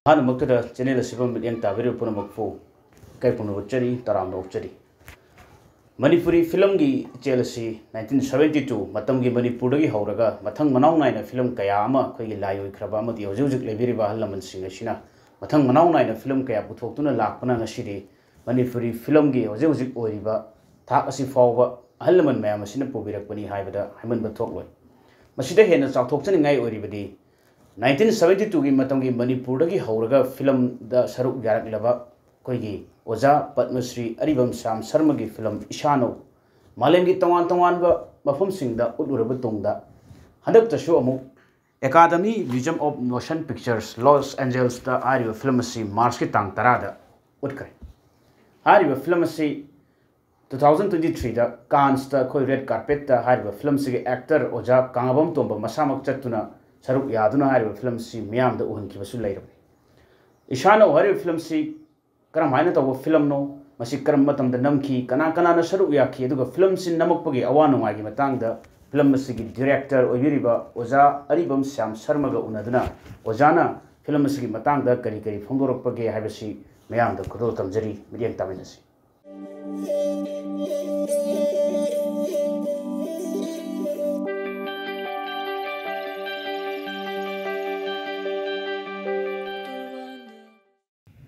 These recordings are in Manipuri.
Hanmakta channel sibam yang tabiru punamakfu kai punawachari taramno uchari Manipuri film gi chelasi 1972 matam gi Manipur gi hauraga mathang manau naina film kaya ama khoi gi layo ikhraba ma di hojik lebiri ba halaman singa sina mathang manau naina film kaya puthoktuna lakpana ngasiri Manipuri film gi hojik oiriba thak asi fawba halaman mayam asina pubirakpani haibada haiman bathokloi masida hena chawthokchani ngai oiribadi 1972 की मतम की मणिपुर की हौरगा फिल्म द सरुक यारकलबा कोई ओजा पद्मश्री अरिबम श्याम शर्मा की फिल्म इशानो मालेम की तवान तवान मफम सिंह द उडुरब तुंगदा हदक तशु अमु Academy Museum of Motion Pictures Los Angeles द आरियो फिल्म सी मार्च की तांग तरा द उठकर आरियो फिल्म सी 2023 द कांस द कोई रेड कार्पेट द आरियो फिल्म सी एक्टर ओजा Kangabam तोंब मसामक चतुना Saruk Yaduna hari film si Miam the Uhan Kibasu later. Ishano hari film si Karamana of film no, Masikaram Matam the Namki, Kanakana Saruk Yaki, the film si Namokpagi, Awano Magimatang, the film Masiki director Oyuriba, Oza, Aribam Sam Sarmaga Unaduna, Ozana, film Masiki Matang, the Karikari, Fongoropagi, Habasi, Miam the Kurotam Jeri, Median Taminasi.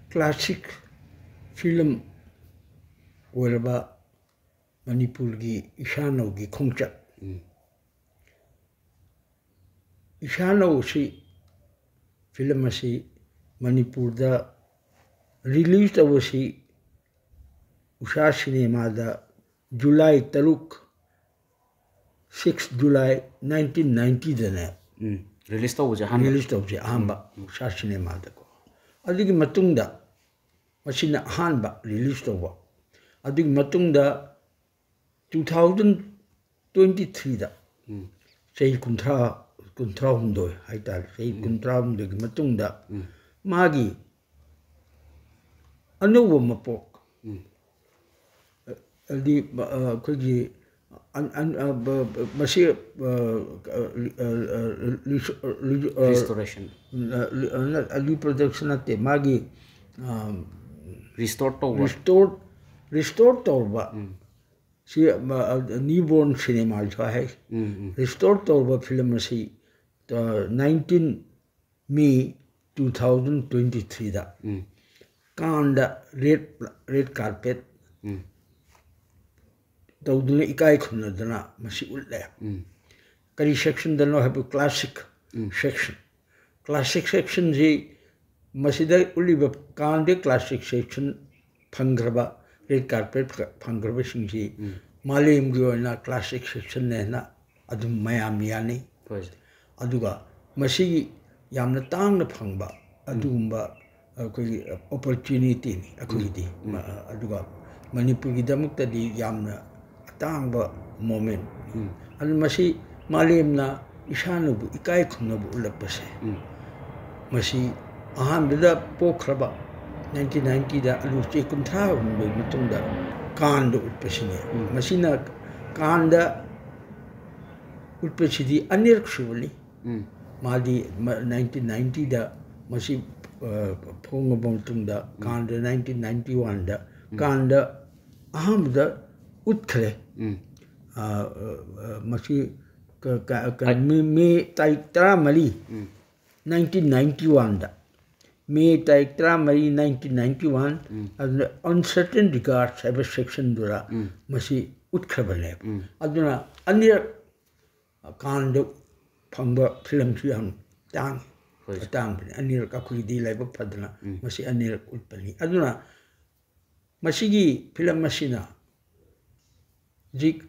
Classic film whereby Manipur gi Ishano gi Khongchak. Ishano si film si Manipur da released over si Usha cinema da July 6 July 1990 da ne. Released over Jahan. Released over Ahamba Usha cinema da ko. Adigi matungda machine hanba released over. Adig matungda 2023 da say kuntra hundo haital say kuntra hundo matungda magi anuwa mapok adi kuji restoration reproduction ate magi restored to si newborn cinema hai restored to film si 19 May 2023 da kanda red carpet Tauduna ikai khuna dana masi ulle. Kari section dano have a classic section. Classic section ji masida uliba kande classic section phangraba red carpet phangraba singji malim gyoina classic section ne na adum mayam yani. Aduga masi yamna tang na phangba adumba koi opportunity ni akudi aduga Manipur gi damukta di yamna tangba moment and masi malim na ishanu bu ikai khuna bu ulapase masi aham da pokhraba 1990 da alu che kuntha bu mitungda kanda ulpasine masina kanda ulpasidi anir khuli madi 1990 da masi phongabong tungda kanda 1991 da kanda aham da utkhre masi May tarik tramali 1991 da May tarik tramali 1991 and uncertain regards have a section dura masi utkhrebale aduna anir kanda phangba film siam tang anir ka khudi laiba phadna masi anir utpani aduna masigi film masina Jik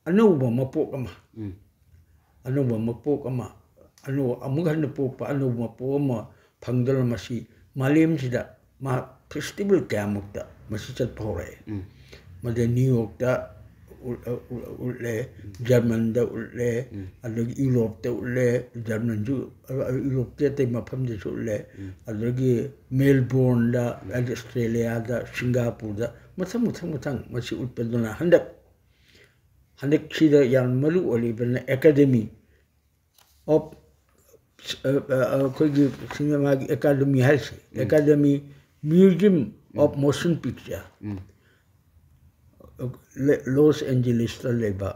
anuba mapok ama anu amugan po pa anuba po ama pangdala masi malim sida ma festival kamukta masi chat pore made New York da ulle German da ulle adagi Europe da ulle German ju Europe te ma phamde ulle adagi Melbourne da Australia da Singapore da mathang masi utpaduna handak Handak Chida Yan Malu Oliver Academy of ꯑꯩꯈꯣꯏꯒꯤ ꯁꯤꯅꯦꯃꯥꯒꯤ ꯑꯦꯀꯥꯗꯃꯤ ꯍꯥꯏꯁꯦ Academy Museum of Motion Picture Los ꯑꯦꯟꯖꯦꯂꯤꯁꯇ ꯂꯩꯕ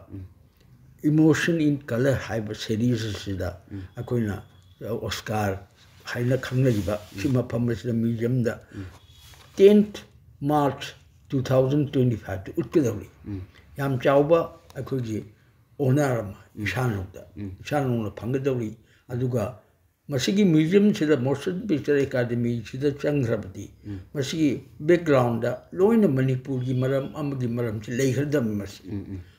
ꯏꯃꯣꯁꯟ ꯏꯟ ꯀꯂꯔ ꯍꯥꯏꯕ ꯁꯦꯔꯤꯁ ꯑꯁꯤꯗ ꯑꯩꯈꯣꯏꯅ Oscar 하이나 강력이바 시마 판매시다 뮤지엄다 10th March 2025 웃겨다우리 얌 짜오바 아코지 오나라마 이산록다 이산록로 방거다우리 아두가 마시기 뮤지엄 시다 모션 픽처 에카데미 시다 짱그라바디 마시기 백그라운드다 로이나 머니푸르기 마람 아무기 마람치 레이허담 마시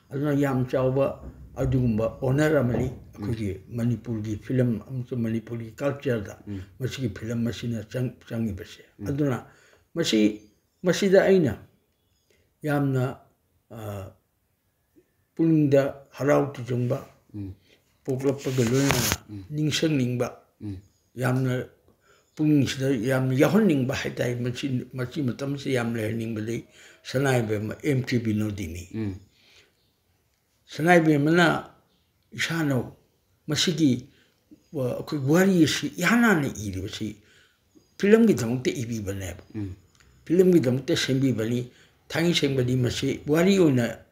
아두나 얌 짜오바 아두금바 오나라마리 그게 머니푸르기 필름 아무튼 머니푸르기 culture다 마시기 필름 마시나 짱이 버시 아두나 마시다 아이나 얌나 푸른다 하라우티 정바 포글업하게 로이나 닝성닝바 얌나 푸른시다 얌 야혼닝바 하이다이 마시 마tam시 얌 레닝바리 사나이베 MTV 노디니 사나이베마나 이샤노 마시기 그 와리시 야나네 이르시 필름기 담때 이비바네 필름기 담때 셈비바니 당이 생바디 마시 와리오나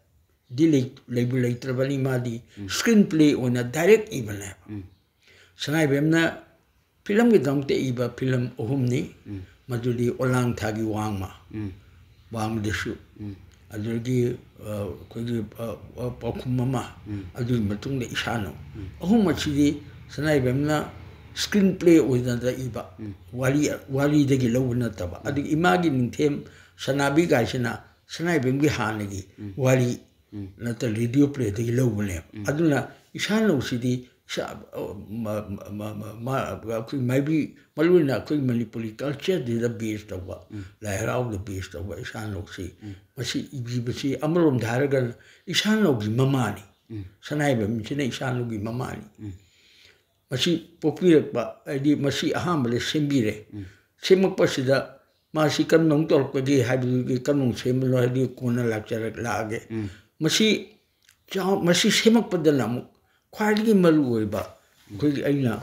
딜레 레블레 트라바니 마디 스크린 플레이 오나 다이렉트 이바네 사나이베마나 필름기 담때 이바 필름 오홈니 마두리 올랑 타기 왕마 왕데슈 아들기 거기 바kum마마 아들 맞동네 이샤노 어홈마치디 사나이뱀나 스크린 플레이 오이다다 이바 와리데기 로브나타바 아들 이마기 닝템 사나비 가시나 사나이뱀기 하네기 와리 나타 레디오 플레이데기 로브네 아들나 이샤노시디 maybe maluna koi manipuri culture the based of lairau the based of isanok si masi ibisi amarom dharagal isanok gi mamani sanai ba mchine isanok gi mamani masi popular ba adi masi ahambale sembire semak pasida masi kanong tor ko gi habi gi kanong semlo adi kona lakchar laage masi semak padalamu ꯈ꯭ꯋꯥꯏꯗꯒꯤ ꯃꯔꯨꯑꯣꯏꯕ ꯑꯩꯈꯣꯏꯒꯤ ꯑꯩꯅ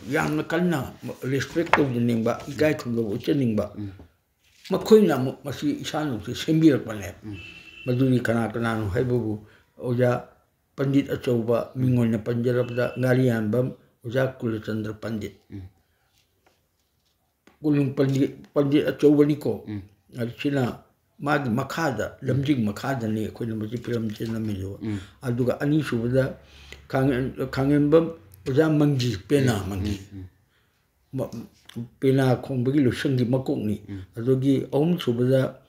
ꯌꯥꯝꯅ ꯀꯟꯅ ꯔꯦꯁꯄꯦꯛ ꯇꯧꯖꯅꯤꯡꯕ ꯏꯀꯥꯏ ꯈꯨꯝꯅꯕ ꯎꯠꯆꯅꯤꯡꯕ ꯃꯈꯣꯏꯅ ꯑꯃꯨꯛ ꯃꯁꯤ ꯏꯁꯥꯅꯨꯁꯦ ꯁꯦꯝꯕꯤꯔꯛꯄꯅꯦ ꯃꯗꯨꯗꯤ ꯀꯅꯥ ꯍꯥꯏꯕꯕꯨ ꯑꯣꯖꯥ ꯄꯟꯗꯤꯠ ꯑꯆꯧꯕ ꯃꯤꯡ ꯑꯣꯏꯅ ꯄꯟꯖꯔꯕꯗ ꯉꯥꯔꯤꯌꯥꯟꯕꯝ ꯑꯣꯖꯥ ꯀꯨꯂꯆꯟꯗ꯭ꯔ ꯄꯟꯗꯤꯠ ꯄꯟꯗꯤꯠ ꯑꯆꯧꯕꯅꯤꯀꯣ ꯁꯤꯅ 마기 마카다 럼직 마카다니 ꯑꯩꯈꯣꯏꯅ ꯃꯁꯤ ꯐꯤꯂꯝꯁꯦ ꯅꯝꯃꯤꯖꯨ ꯑꯗꯨꯒ ꯑꯅꯤꯁꯨꯕꯗ ꯈꯥꯡꯉꯦꯝꯕꯝ ꯑꯣꯖꯥ ꯃꯪꯖꯤ ꯄꯦꯅꯥ ꯃꯪꯖꯤ ꯄꯦꯅꯥ ꯈꯣꯡꯕꯒꯤ ꯂꯨꯁꯪꯒꯤ ꯃꯀꯣꯛꯅꯤ ꯑꯗꯨꯒꯤ ꯑꯍꯨꯝꯁꯨꯕꯗ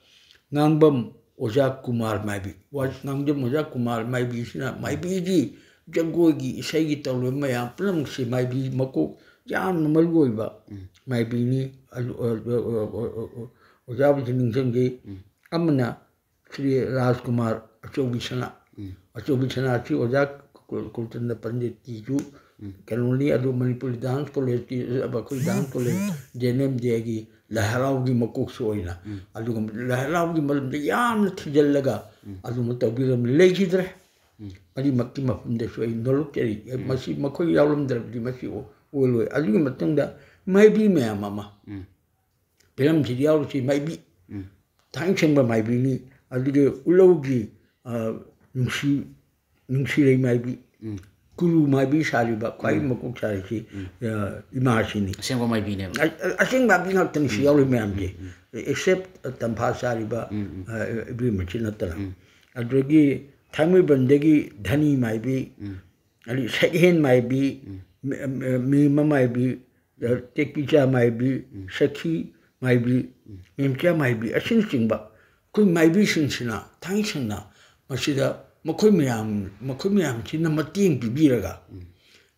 ꯉꯥꯡꯕꯝ ꯑꯣꯖꯥ ꯀꯨꯃꯥꯔ ꯃꯥꯏꯕꯤ ꯉꯥꯡꯕꯝ ꯑꯣꯖꯥ ꯀꯨꯃꯥꯔ ꯃꯥꯏꯕꯤꯁꯤꯅ ꯃꯥꯏꯕꯤꯒꯤ ꯖꯒꯣꯏꯒꯤ ꯏꯁꯩꯒꯤ ꯇꯧꯔꯤꯕ ꯃꯌꯥꯝ ꯄꯨꯝꯅꯃꯛꯁꯤ ꯃꯥꯏꯕꯤ ꯃꯀꯣꯛ ꯌꯥꯝꯅ ꯃꯔꯨꯑꯣꯏꯕ ꯃꯥꯏꯕꯤꯅꯤ ꯑꯣꯖꯥꯕꯨꯁꯨ ꯅꯤꯡꯁꯤꯡꯒꯦ ꯑꯃꯅ ꯁ꯭ꯔꯤ ꯔꯥꯖꯀꯨꯃꯥꯔ ꯑꯆꯧꯕꯤ ꯁꯅꯥ ꯑꯁꯤ ꯑꯣꯖꯥ ꯀꯨꯜꯆꯟꯗ꯭ꯔ ꯄꯟꯗꯤꯠꯀꯤꯁꯨ ꯀꯩꯅꯣꯅꯤ ꯑꯗꯨ ꯃꯅꯤꯄꯨꯔꯤ ꯗꯥꯟꯁ ꯀꯣꯂꯦꯖꯀꯤ ꯑꯩꯈꯣꯏ ꯗꯥꯟꯁ ꯀꯣꯂꯦꯖ JNMJꯒꯤ ꯂꯥꯏ ꯍꯔꯥꯎꯒꯤ ꯃꯀꯣꯛꯁꯨ ꯑꯣꯏꯅ ꯑꯗꯨꯒ ꯂꯥꯏ ꯍꯔꯥꯎꯒꯤ ꯃꯔꯝꯗ ꯌꯥꯝꯅ ꯊꯤꯖꯤꯜꯂꯒ ꯑꯗꯨꯝ ꯇꯧꯕꯤꯔꯝꯃꯤ ꯂꯩꯈꯤꯗ꯭ꯔꯦ ꯃꯔꯤꯃꯛꯀꯤ ꯃꯐꯝꯗꯁꯨ ꯑꯩ ꯅꯣꯂꯨꯛꯆꯔꯤ ꯃꯁꯤ ꯃꯈꯣꯏ ꯌꯥꯎꯔꯝꯗ꯭ꯔꯕꯗꯤ ꯃꯁꯤ ꯑꯣꯏꯔꯣꯏ ꯑꯗꯨꯒꯤ ꯃꯇꯨꯡꯗ ꯃꯥꯏꯕꯤ ꯃꯌꯥꯝ ꯑꯃ ꯐꯤꯂꯝꯁꯤꯗ ꯌꯥꯎꯔꯤꯁꯤ ꯃꯥꯏꯕꯤ ꯊꯥꯡꯁꯦꯡꯕ ꯃꯥꯏꯕꯤꯅꯤ ꯑꯗꯨꯒ ꯎꯂꯧꯒꯤ ꯅꯨꯡꯁꯤꯔꯩ ꯃꯥꯏꯕꯤ ꯀꯨꯔꯨ ꯃꯥꯏꯕꯤ ꯁꯥꯔꯤꯕ ꯈ꯭ꯋꯥꯏ ꯃꯀꯣꯛ ꯁꯥꯔꯤꯁꯤ ꯏꯃꯥꯁꯤꯅꯤ ꯑꯁꯦꯡꯕ ꯃꯥꯏꯕꯤꯅꯦꯕ ꯑꯁꯦꯡꯕ ꯃꯥꯏꯕꯤ ꯉꯥꯛꯇꯅꯤ ꯁꯤ ꯌꯥꯎꯔꯤ ꯃꯌꯥꯝꯁꯦ ꯑꯦꯛꯁꯦꯞ ꯇꯝꯐꯥ ꯁꯥꯔꯤꯕ ꯏꯕꯦꯝꯃꯁꯤ ꯅꯠꯇꯅ ꯑꯗꯨꯗꯒꯤ ꯊꯥꯡꯃꯩꯕꯟꯗꯒꯤ ꯙꯅꯤ ꯃꯥꯏꯕꯤ ꯑꯗꯒꯤ ꯁꯛꯍꯦꯟ ꯃꯥꯏꯕꯤ ꯃꯦꯝꯃ ꯃꯥꯏꯕꯤ ꯇꯦꯛꯄꯤꯆꯥ ꯃꯥꯏꯕꯤ ꯁꯈꯤ ꯃꯥꯏꯕꯤ ꯃꯦꯝꯆꯥ ꯃꯥꯏꯕꯤ ꯑꯁꯤꯅꯆꯤꯡꯕ ꯑꯩꯈꯣꯏ ꯃꯥꯏꯕꯤꯁꯤꯡꯁꯤꯅ ꯊꯥꯡꯁꯦꯡꯅ ꯃꯁꯤꯗ ꯃꯈꯣꯏ ꯃꯌꯥꯝꯁꯤꯅ ꯃꯇꯦꯡ ꯄꯤꯕꯤꯔꯒ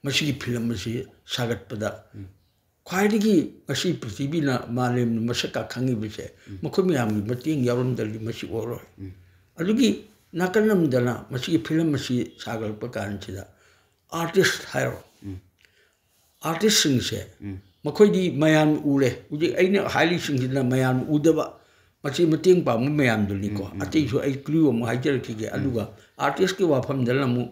ꯃꯁꯤꯒꯤ ꯐꯤꯂꯝ ꯑꯁꯤ ꯁꯥꯒꯠꯄꯗ ꯈ꯭ꯋꯥꯏꯗꯒꯤ ꯃꯁꯤ ꯄ꯭ꯔꯤꯊꯤꯕꯤꯅ ꯃꯥꯂꯦꯝꯅ ꯃꯁꯛꯀ ꯈꯪꯉꯤꯕꯁꯦ ꯃꯈꯣꯏ ꯃꯌꯥꯝꯒꯤ ꯃꯇꯦꯡ ꯌꯥꯎꯔꯝꯗ꯭ꯔꯗꯤ ꯃꯁꯤ ꯑꯣꯏꯔꯣꯏ ꯑꯗꯨꯒꯤ ꯅꯥꯀꯟ ꯑꯃꯗꯅ ꯃꯁꯤꯒꯤ ꯐꯤꯂꯝ ꯑꯁꯤ ꯁꯥꯒꯠꯂꯛꯄ ꯀꯥꯟꯁꯤꯗ ꯑꯥꯔꯇꯤꯁ ꯍꯥꯏꯔꯣ ꯑꯥꯔꯇꯤꯁꯁꯤꯡꯁꯦ ꯃꯈꯣꯏꯗꯤ ꯃꯌꯥꯝ ꯎꯔꯦ ꯍꯧꯖꯤꯛ ꯑꯩꯅ ꯍꯥꯏꯔꯤꯁꯤꯡꯁꯤꯅ ꯃꯌꯥꯝ ꯎꯗꯕ ꯃꯁꯤ ꯃꯇꯦꯡ ꯄꯥꯡꯕ ꯃꯌꯥꯝꯗꯨꯅꯤꯀꯣ ꯑꯇꯩꯁꯨ ꯑꯩ ꯀ꯭ꯂꯨ ꯑꯃꯨꯛ ꯍꯥꯏꯖꯔꯛꯈꯤꯒꯦ ꯑꯗꯨꯒ ꯑꯥꯔꯇꯤꯁꯀꯤ ꯋꯥꯐꯝꯗꯅ ꯑꯃꯨꯛ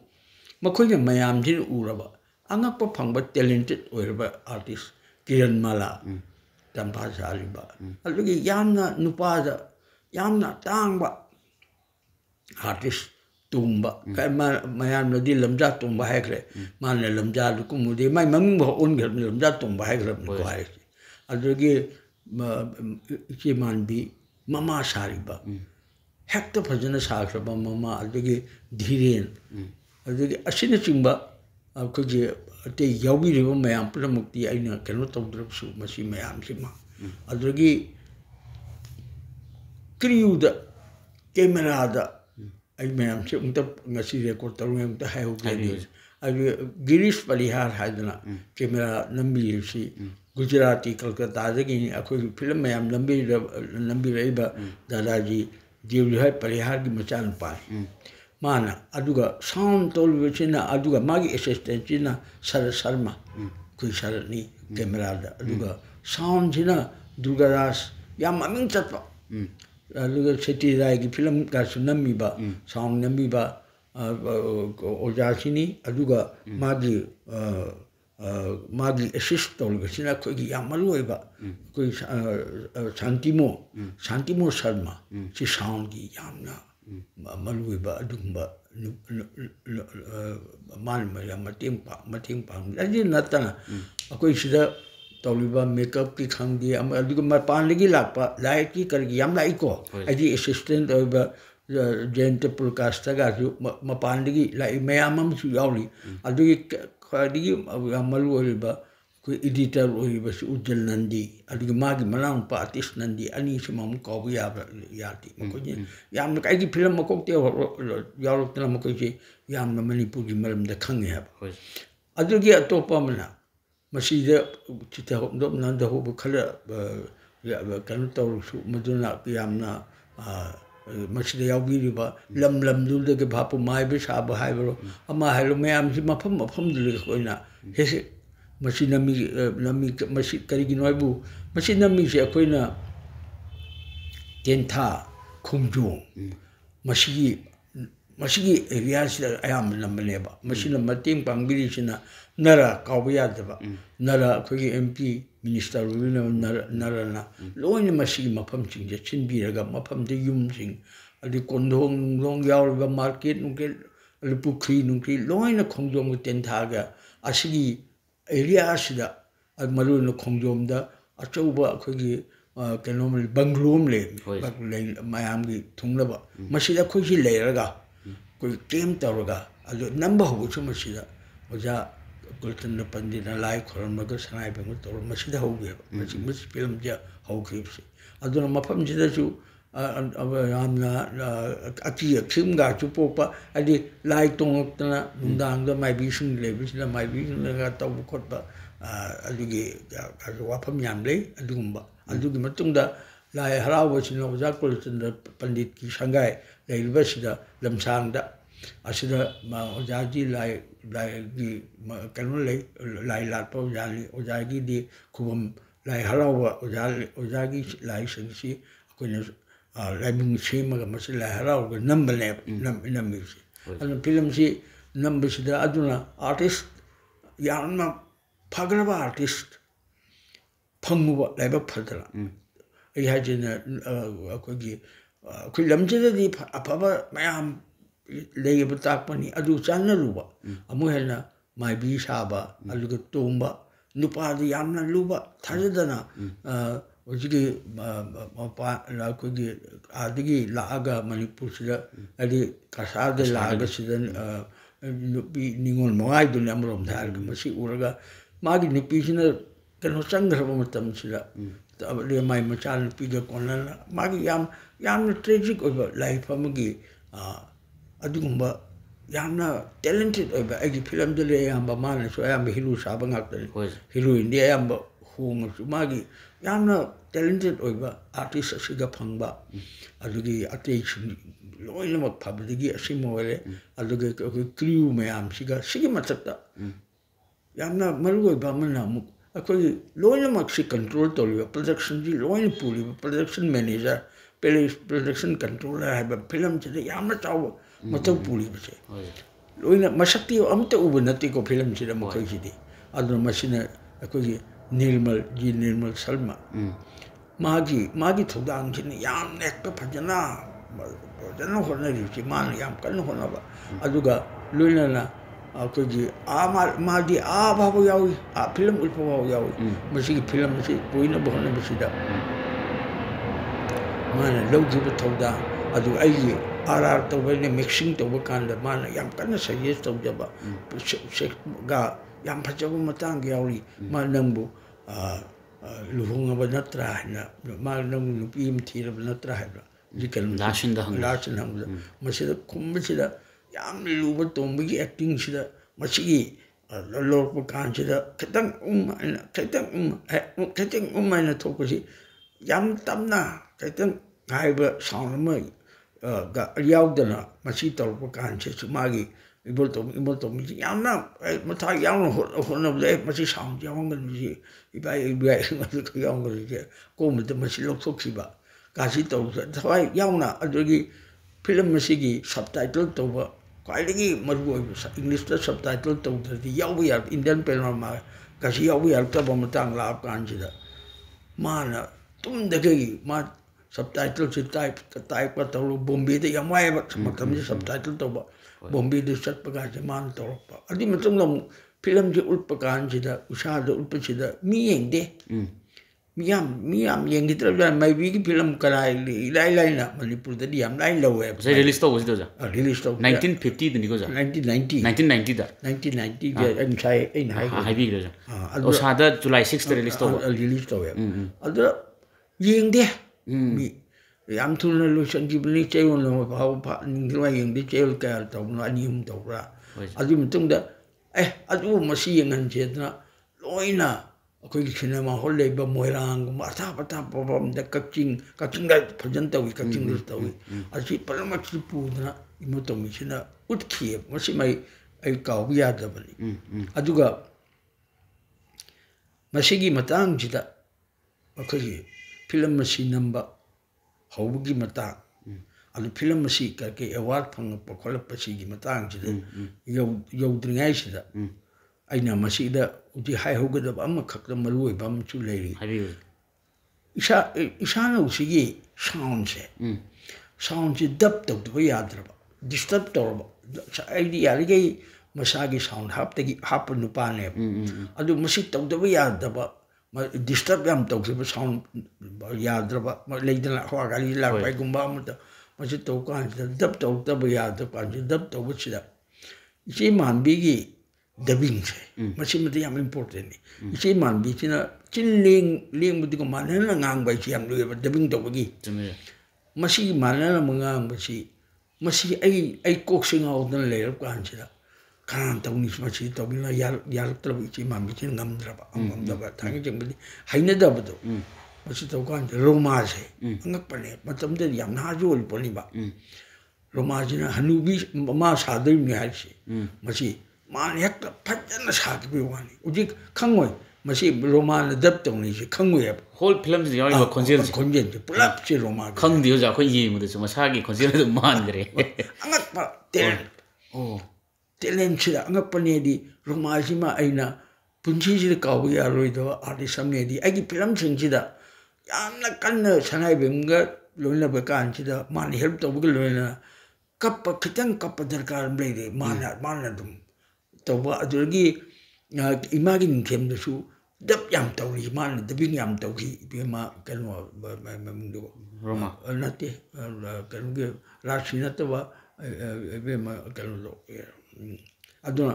ꯃꯈꯣꯏꯅ ꯃꯌꯥꯝꯁꯤꯅ ꯎꯔꯕ angakpa phangba talented oirba artist Kiran Mala tampa saliba adugi yamna nupada yamna tangba artist tumba kai mayam na di lamja tumba haikre man le lamja lu kumudi mai maming bo on gel lamja tumba haikre ko hai adugi ki man bi mama sariba hekta phajana sakraba mama adugi dhiren adugi asina chingba akoji ate yawi riba mayam pramukti aina keno tawdrabsu masi mayam sima adugi crew da camera da ai mayam se unta ngasi record tarung unta hai hoge adu Girish Parihar haidana camera nambi si Gujarati Kolkata dagi akoi film mayam nambi raiba dadaji Girish Parihar gi machan pai mana aduga sound tolvechina aduga magi assistant china Sharma kui Sharani camera da aduga sound china Durgadas yam aming chatpa aduga Seti Rai gi film ka sunami ba sound nambi ba ojachini aduga magi assist tolvechina kui gi yamalu ba kui Shantimo Sharma si sound gi yamna maluiba adumba malma ya mating pa lagi natana akoi sida toliba makeup ki khangdi am aduga ma pan lagi lakpa light ki kargi yam lai ko aji assistant oba gente broadcaster ga ju ma pan lagi lai mayamam su yauli adugi khadi amalu oba ko editor oba su Ujjal Nandi adugi magi malang pa artist Nandi ani simam ko ya yati ko ni yam kai gi film ko te yarok tana mo ko ji yam na Manipur gi malam da khange ha adugi atopa mana masida chita dom nan da ho khala ya kan to su maduna yamna masida yawi riba lam du de ge bhapu mai be sa ba hai bro ama halo me am si mafam du ko na he Nami masi karigi noibu masi nami se akoina tentha khumjong masi area sida ayam namneba masi na mating pangbiri sina nara kawya deba nara khoi MP minister wina nara na loina masi mafam chingje chinbiraga mafam de yum sing ali kondong long yaw market nungkel ali pukri nungki loina khumjong tentha ga asigi area sida maru no khongjom da achauba akhoi kenom banglom le mayam gi thunglaba masida khoi ji leiraga koi kem tawraga adu namba ho chu masida oja Gultan Pandina lai khoram ga sanai bang tor masida ho ge masi film ja ho khipsi adu mafam jida chu amna aki khim ga chu popa adi lai tong tana nundang da mai bi sing le bi sina mai bi ga taw khot ba adugi ga wafam yam le adugumba adugi matungda lai harawa sina oja Gultan Pandit ki sangai leilba sida lamsang da asida ma oja ji lai gi kanu le lai lat pa oja gi di khubam lai harawa oja gi lai sing si koina Raimung Semaga Masila Harau, number number. And the film see numbers the Aduna artist, Yarma Pagrava artist, Panguva, Leva Padra. He had in a Kulamja the Papa, Mayam, Labor Takmani, Adu Chanaruba, Amuhena, my Bishaba, Alugatumba, Nupa the Yamna Luba, Tazadana. Ojigi kogi adigi laga Manipur sida adi kasade laga sida nupi ningon moai du namrom thar masi uraga magi nupi sina kano sangra matam sida le mai machal nupi ga konana magi yam tragic over life amagi adugumba yamna talented over agi film de le yamba mana so yamba hiru sabangak hiru india yamba hung magi yamna talented oiba artist asiga phangba adugi attention loinamak phabdigi asimole adugi crew mayam siga sigi matakta yamna marugoi ba mana muk akoi loinamak si control toliba production ji loin puli production manager production controller have film chede yamna chaw matak puli base loina masakti amta uba nati ko film sida makai sidi aduna masina akoi Nirmal Salma magi thudang sini yam nekta phajana jana hona ri man yam kan hona ba aduga loina na akoi magi bhabu yawi film ulpa babu yawi masi film si poina bahona basida mana lawji ba thudang adu ai RR to ba mixing to ba kan da mana yam kan suggest to ba ga yam phajaba matang yawi ma nambu luhunga ba natra na ma nambu nupi mthira ba natra ha jikan lashin da hang masida kumbasida yam luba tombi acting sida masi lor ba kan sida katang na to ko si yam tamna katang hai ba sound ma ga yaudana masi tolpa kan se magi ibol to mi yamna mata yamna hona le masi sound yawngan mi ibai ko yawngan je ko mu de masi lok sok ba ka si to thai yawna adugi film masi gi subtitle to ba kwai lagi maru English ta subtitle to di yawi ya Indian panorama ka si yawi ya ta ba matang la kan ji da mana tum de gi ma subtitle se type ka to Bombay de yamai ba matam je subtitle to ba Bombay de sat pa ga man to pa adi matam lam film je ulpa kan je da usha da ulpa je da mi yeng de miyam yeng gitra ja mai bi ki film karai lai na Manipur da diam lai lo hai sai release to was do ja release to 1950 ni ko ja 1990 da 1990 je an sai ein hai bi ja o sa da July 6 release to hai adra yeng de mi yam thulna lo san gi bni cheu no ba ba ningwa yeng de cheu ka to no anim to ra adu mutung da adu masi yeng an je na loina akoi cinema hall le ba moirang ma tha pata pom da kaching da phajan tawi kaching ru tawi asi palama chi pu na imo to mi sina utkhi masi mai ai ka ya da bani aduga masi gi matang ji da akoi film masi namba haugi mata adu film masi ka ke award phang pa khol pa si gi matang ji da yo dringai si da aina masi da uji hai hoga da amma khak da malu ba mu chu le ri isa na usi gi sound ji dab to do ya dra ba disturb to ba ai di ya ge masa gi sound hap nu pa ne adu masi to do ya da ba disturb yam to ba sound ya dra ba le da ho ga li la pai gum ba mu da masi to kan dab to ba ya da pa ji dab to ba chi da ji man bi gi dubbing se masi mati yam important ni ji man bi china chin ling bu di ko man na ngang bai chi yam lu ba dubbing to gi masi man na ngang ba chi masi ai kok sing out na le kan chi da kan ta ni masi to bi na yar tra bi chi man bi chin ngam dra ba ngam da ba thang jeng bi hai na da ba do masi to kan roma se ngak pa ne matam de yam na jol po ni ba roma ji na hanubi ma sa de mi ha chi masi man yak phajana sa ki wani uji khangoi masi roma na dab tong ni ji khangoi whole film ji yawi ba konjel pulap chi roma khang dio ja ko yi mu de ma sa gi konjel de man gre angak pa talent chi angak pa ne di roma ji ma aina punji ji ka bu ya roi do artist sam ne di agi film sing ji da yamna kan sanai bemga loina ba kan ji da man help to bu loina kap khitang kap darkar ble de man dum to ba adurgi imagine kem da su dab yam to ri man da bing yam to ki be ma kan wa mung do roma nate kan ge rashina to ba be ma kan lo aduna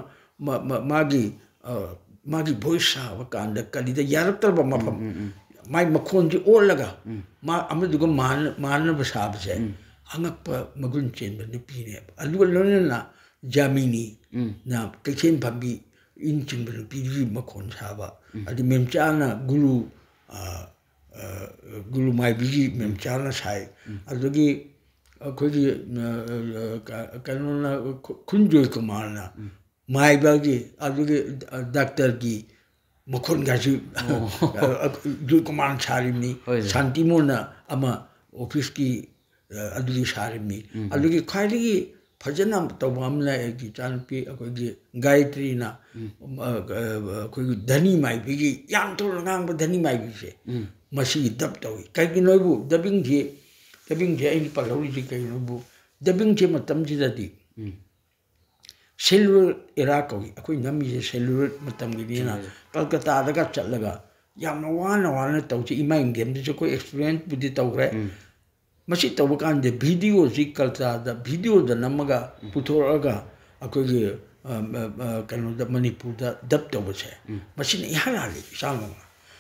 magi voice wa kan da kali da yar tar ba ma pham mai makhon ji olaga ma amdu go man ba sa ba se angak pa magun chen ba ni pi ne alu lo na Jamini na kachen pambi inching ba pi ji makhon sa ba adi memcha na gulu mai bi memcha na sai adugi ko ji kanona kunjo ko malna mai ba ji adugi doctor gi makhon ga ji ju ko man chari ni santimona ama office ki adugi sari ni adugi khali फजना तब हमला की चानपी अखोगी गायत्री ना अखोगी धनी माइबी याम तो नगांग धनी माइबी से मसी दब तवी कई नोबू दबिंग जे आई पलौरी जी कई नोबू दबिंग जे मतम जिदादी सेलुलर एरा कवी अखोई नमी जे सेलुलर मतम गी ना कलकत्ता दगा चलगा याम वाना तौची इमा गेम जे कोई एक्सपीरियंस बुद्धि तौरे मसी तब कान वीडियो जी कल्चर वीडियो नमगा पुथोरगा अखोगी कनो मणिपुर दब तब से मसीने इहान हाली सांग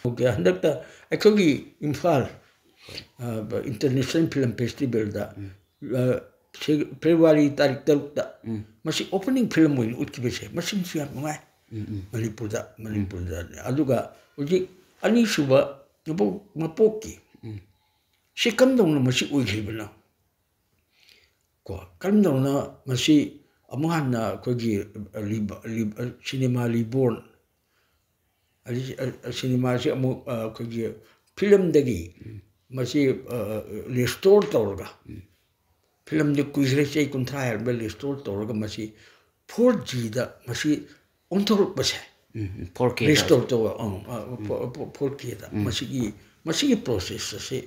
ओके हंदक अखोगी Imphal international film festival February तारीख 3 मसी ओपनिंग फिल्म होइन उठकिबसे मसिन सिया मंगाय मणिपुर अदुगा उजी अनी सुबा मपोकी कमदौना मसी ओइखिबना को कमदौना मसी अमहाना अखोगी सिनेमा रिबोर्न सिनेमा से अखोगी फिल्म दगी मसी रिस्टोर तौरगा फिल्म दे कुइरे से कुंथा हरबे रिस्टोर तौरगा मसी 4G दा मसी ओंथोरक बसे 4K रिस्टोर तो 4K दा मसी प्रोसेस से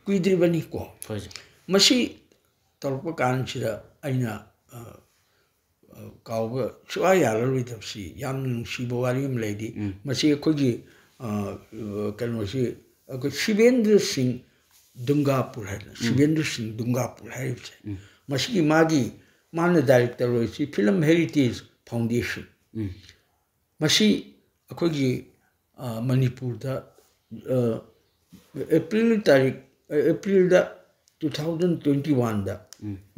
कुइद्रिबनी को मसी तौरप कानसिदा अइना काव सुआ यालरोइदबसी याम नुसीबो वारिम लेदी मसी अखोगी कनोसी अखो शिवेंद्र सिंह दुंगापुर है शिवेंद्र सिंह दुंगापुर है मसी मागी माने डायरेक्टर होइसी फिल्म हेरिटेज फाउंडेशन मसी अखोगी मणिपुर दा अप्रैल 2021 दा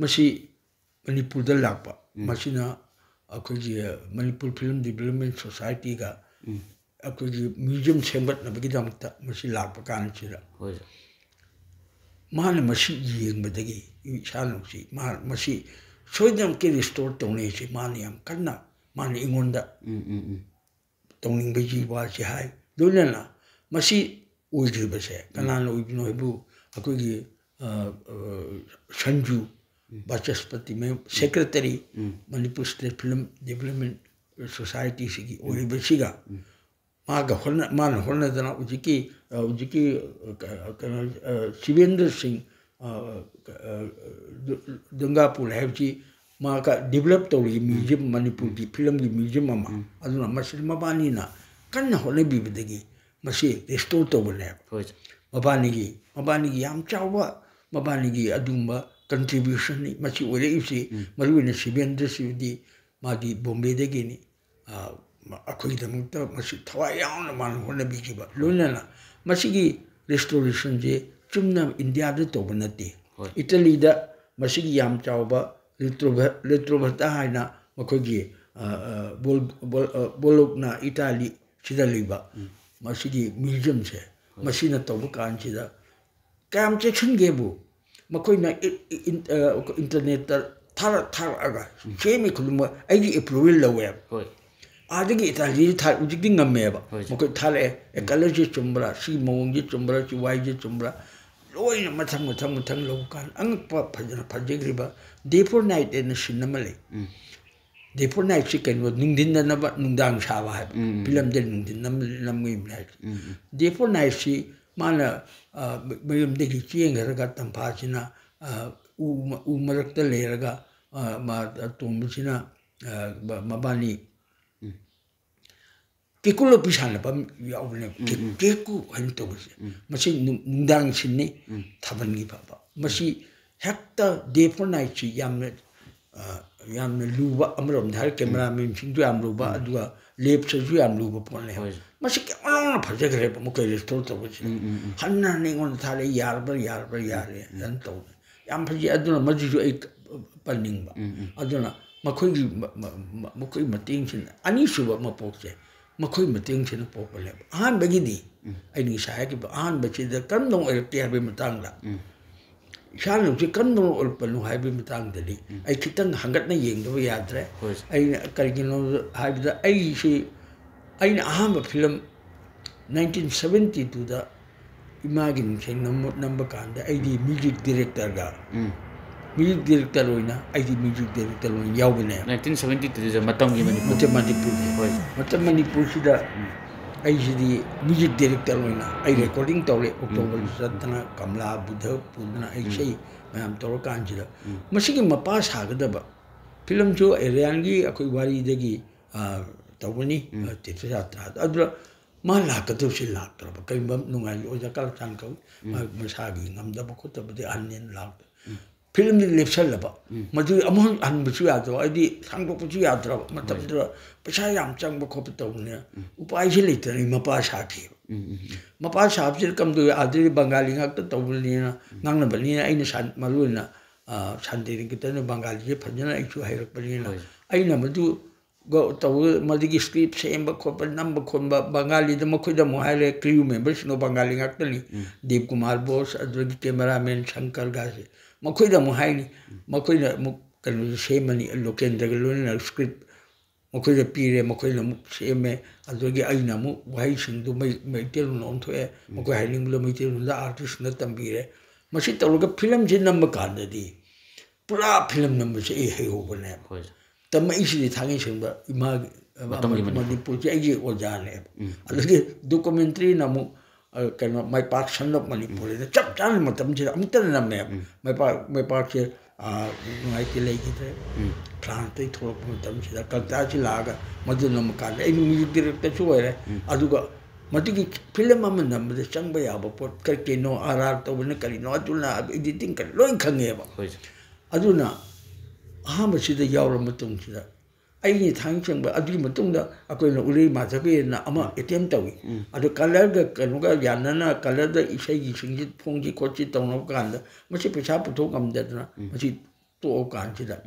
मसी मणिपुर दा लापा मसीना अखोगी मणिपुर फिल्म डेवलपमेंट सोसाइटी का अखोगी म्यूजियम सेंगतनबगिदमता मसी लापा कानसिदा माने मसी येंगबदगी इसानुसी मसी सोइदम के रिस्टोर तौने से माने याम कन्ना माने इंगोंदा तौनिंग बेजी वासी हाय दोनना मसी ओइद्रिबसे कनान ओइबिनोबु अखोगी संजू बाचस्पति में secretary Manipur state film development society से ओइबसिगा मान होनदना उजिकी शिवेंद्र सिंह दुंगापुर है माका डेवलप तौरी म्यूजियम मणिपुर की फिल्म की म्यूजियम अमा मबानी कन्न होनबीबदगी मसी रिस्टोर तौबने मबानी याम चावा मबानी अदुंबा कंट्रीब्यूशन मसी ओइरेइसी मरुने शिवेंद्र सिंह मागी बॉम्बे दगिनी अखोईदमक्ता मसी थवाई यावना मान होनबीगिबा लोनना मसीगी रेस्टोरेशन जे चुमना इंडिया दे तौब नते इटली दा मसीगी याम चावबा रिट्रोवर्टा हाइना मखोगी बोलोगना इटाली सिदा लिबा मसीगी म्यूजियम से मसीना तौब कानसिदा काम चेक्सनगेबु मखोइना इंटरनेट थारगा सेमी खुलुम आइगी अप्रूवल लवे आदगी इटाली था उजिदी ngमेबा मखोइ थाले एकलजी चुम्बरा सी मोंगी चुम्बरा ची वाइजी चुम्बरा लोइना मथंग लोकान अंगपा फजना फजेग्रिबा डेफोर नाइट इन सिनेमाले डेफोर नाइट से कनो नुंदिन नबा नुंदांग साबा है फिल्म दे नुंदिन नमगि नाइट डेफोर नाइट सी माना मयम देगी चेंगरगा तंफासिना उ मरक्ता लेरगा मा तोमसिना मबानी केकुलो पिसानबा यावने केकु हन तोबसे मसी नुंदांग सिन्ने थाबनगी बाबा मसी हेक्ता डे फॉर नाइट सी यामने लुबा अमरम धार कैमरामैन सिंजु याम लुबा अदुगा लेप सजु याम लुबा पोने मसी के अलोना फजगरे मुके रेस्टोर तोबसे हन्ना नेगोन थाले यारे हन तो याम फजी अदुना मजिजु एक पनिंगबा अदुना मखोगी मखोई मतिंग सिन अनि सुबा मपोकसे मखोई मतिंग सिन पोपले आन बगिदी आइनी साया के आन बचिदा कम नो एरते हबे मतांगला शानु जे कम नो ओरपनु हाइबे मतांगदली आई खितंग हंगटना येंगदबा याद्रे आई करिगिनो हाइबदा आई सी आइना अहम फिल्म 1972 दा इमागिन से नंबर कांदा आई दी म्यूजिक डायरेक्टर गा म्यूजिक डायरेक्टर होइना आइदी म्यूजिक डायरेक्टर होइना यावबने 1972 जे मतम की मणिपुर मतम मणिपुर सिदा आइसिदी म्यूजिक डायरेक्टर होइना आई रिकॉर्डिंग तौरे अक्टोबर सतना कमला बुद्ध पुदना आइसै मैम तौर कांजिदा मसिगी मपा सागदबा फिल्म जो एरियानगी अखोई वारीदगी तौबनी तीर्थ यात्रा अदुरा मा लाकदोसि लाक्तरब कइबम नुंगाई ओजा काल चांगौ मसागी ngamdaba khottabadi annen लाक फिल्म लेप्सलबा मदु अमहं अनबसु यादो आदि सांगदोपसु याद्रा मतबदरा पैसा याम चांगब खोप तौने उपायसे लेतनी मपा साखि मपा साबसे कमदो आदि Bengali ngak तौबनीना ngangnabani aina san maluina sandirin kitane Bengali J फजना आइसु हाइरकबनीना aina मदु go tau madigi script semba khopa number khomba bangali da makhoida mohaile crew members no bangali ngaktani deep kumar bose adrogi cameraman shankar gase makhoida mohaini makhoida muk kanu semani lokendra galona script makhoida pire makhoida muk seme adrogi aina mu wai singdu mai telu non thoe makoi hailing lo mai telu da artist na tambire masi tawga film je number kandadi pura film number se he ho bane तब इसीलिए थांगे संबा इमा मणिपुर से आई ओजाने अलगे डॉक्यूमेंट्री नमु कनो माय पार्क सनप मणिपुर ने चप चान मतम से अमतन नमे माय पार्क से नाइ के लेके थे फ्रांस ते थोड़ा मतम से कलता से लागा मधु नम का ए म्यूजिक डायरेक्टर सो है अदुगा मतिगी फिल्म अम नम से चंग बया पोट कर के नो आरआर तो बने करी नो अदुना एडिटिंग कर लोइन खंगे बा अदुना अहमद यावरमतुंगसिदा अइनि थांगचंबा अदुगी मतुंगदा अकोइना उरि माजबेना अमा एटीएम तवी अदु कलर ग कनुगा यानना कलर द इसैगी सिंगित फोंगी कोची तौनो कांदा मसे पैसा पुथो कमदना मसे तो कांसिदा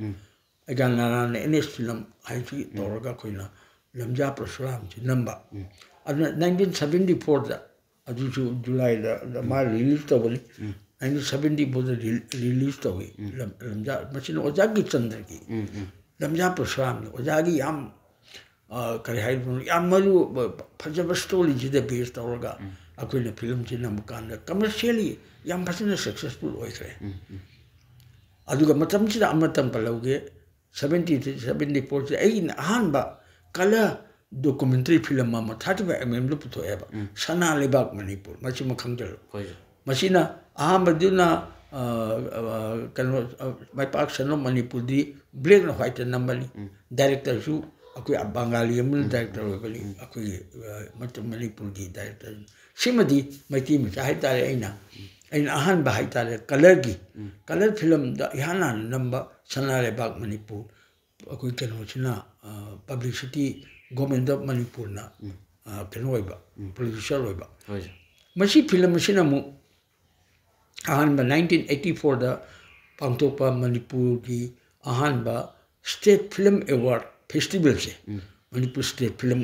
अगाना ने एनएस फिल्म आइसी तौरगा कोइना लमजा परशुराम से नंबा अदु 1974 दा अदु जुलाई दा मा रिलीज तवली 1974 रिलीज तवे लमजा मसिन ओजागी चंद्र की लमजा परशुराम ओजागी याम करी हाई याम मरु फजब स्टोरी जिदे बेस तौरगा अखोइना फिल्म से नमकान कमर्शियली याम फजन सक्सेसफुल ओइखरे अदुगा मतम सिदा अमतम पलौगे 70 74 से आई अहानबा कला डॉक्यूमेंट्री फिल्म मा 35mm लो पुथोएबा सना लेबाक मणिपुर मसि मखंगजल मसिना अहमदुना कनो माय पार्क सनो मणिपुर दी ब्लैक एंड व्हाइट नंबरनी डायरेक्टर सु अकोइ बंगाली अमल डायरेक्टर होबली अकोइ मत मणिपुर की डायरेक्टर सिमदी मैती मचा हाय तारे अइना अहान बा हाय तारे कलर फिल्म दा याना नंबर सना लेबाक मणिपुर अकोइ कनो सिना पब्लिसिटी गवर्नमेंट ऑफ मणिपुर ना कनो होइबा प्रोड्यूसर होइबा मसी फिल्म सिना मु अहानबा 1984 दा पांगतोपा मणिपुर की अहानबा स्टेट फिल्म अवार्ड फेस्टिवल से मणिपुर स्टेट फिल्म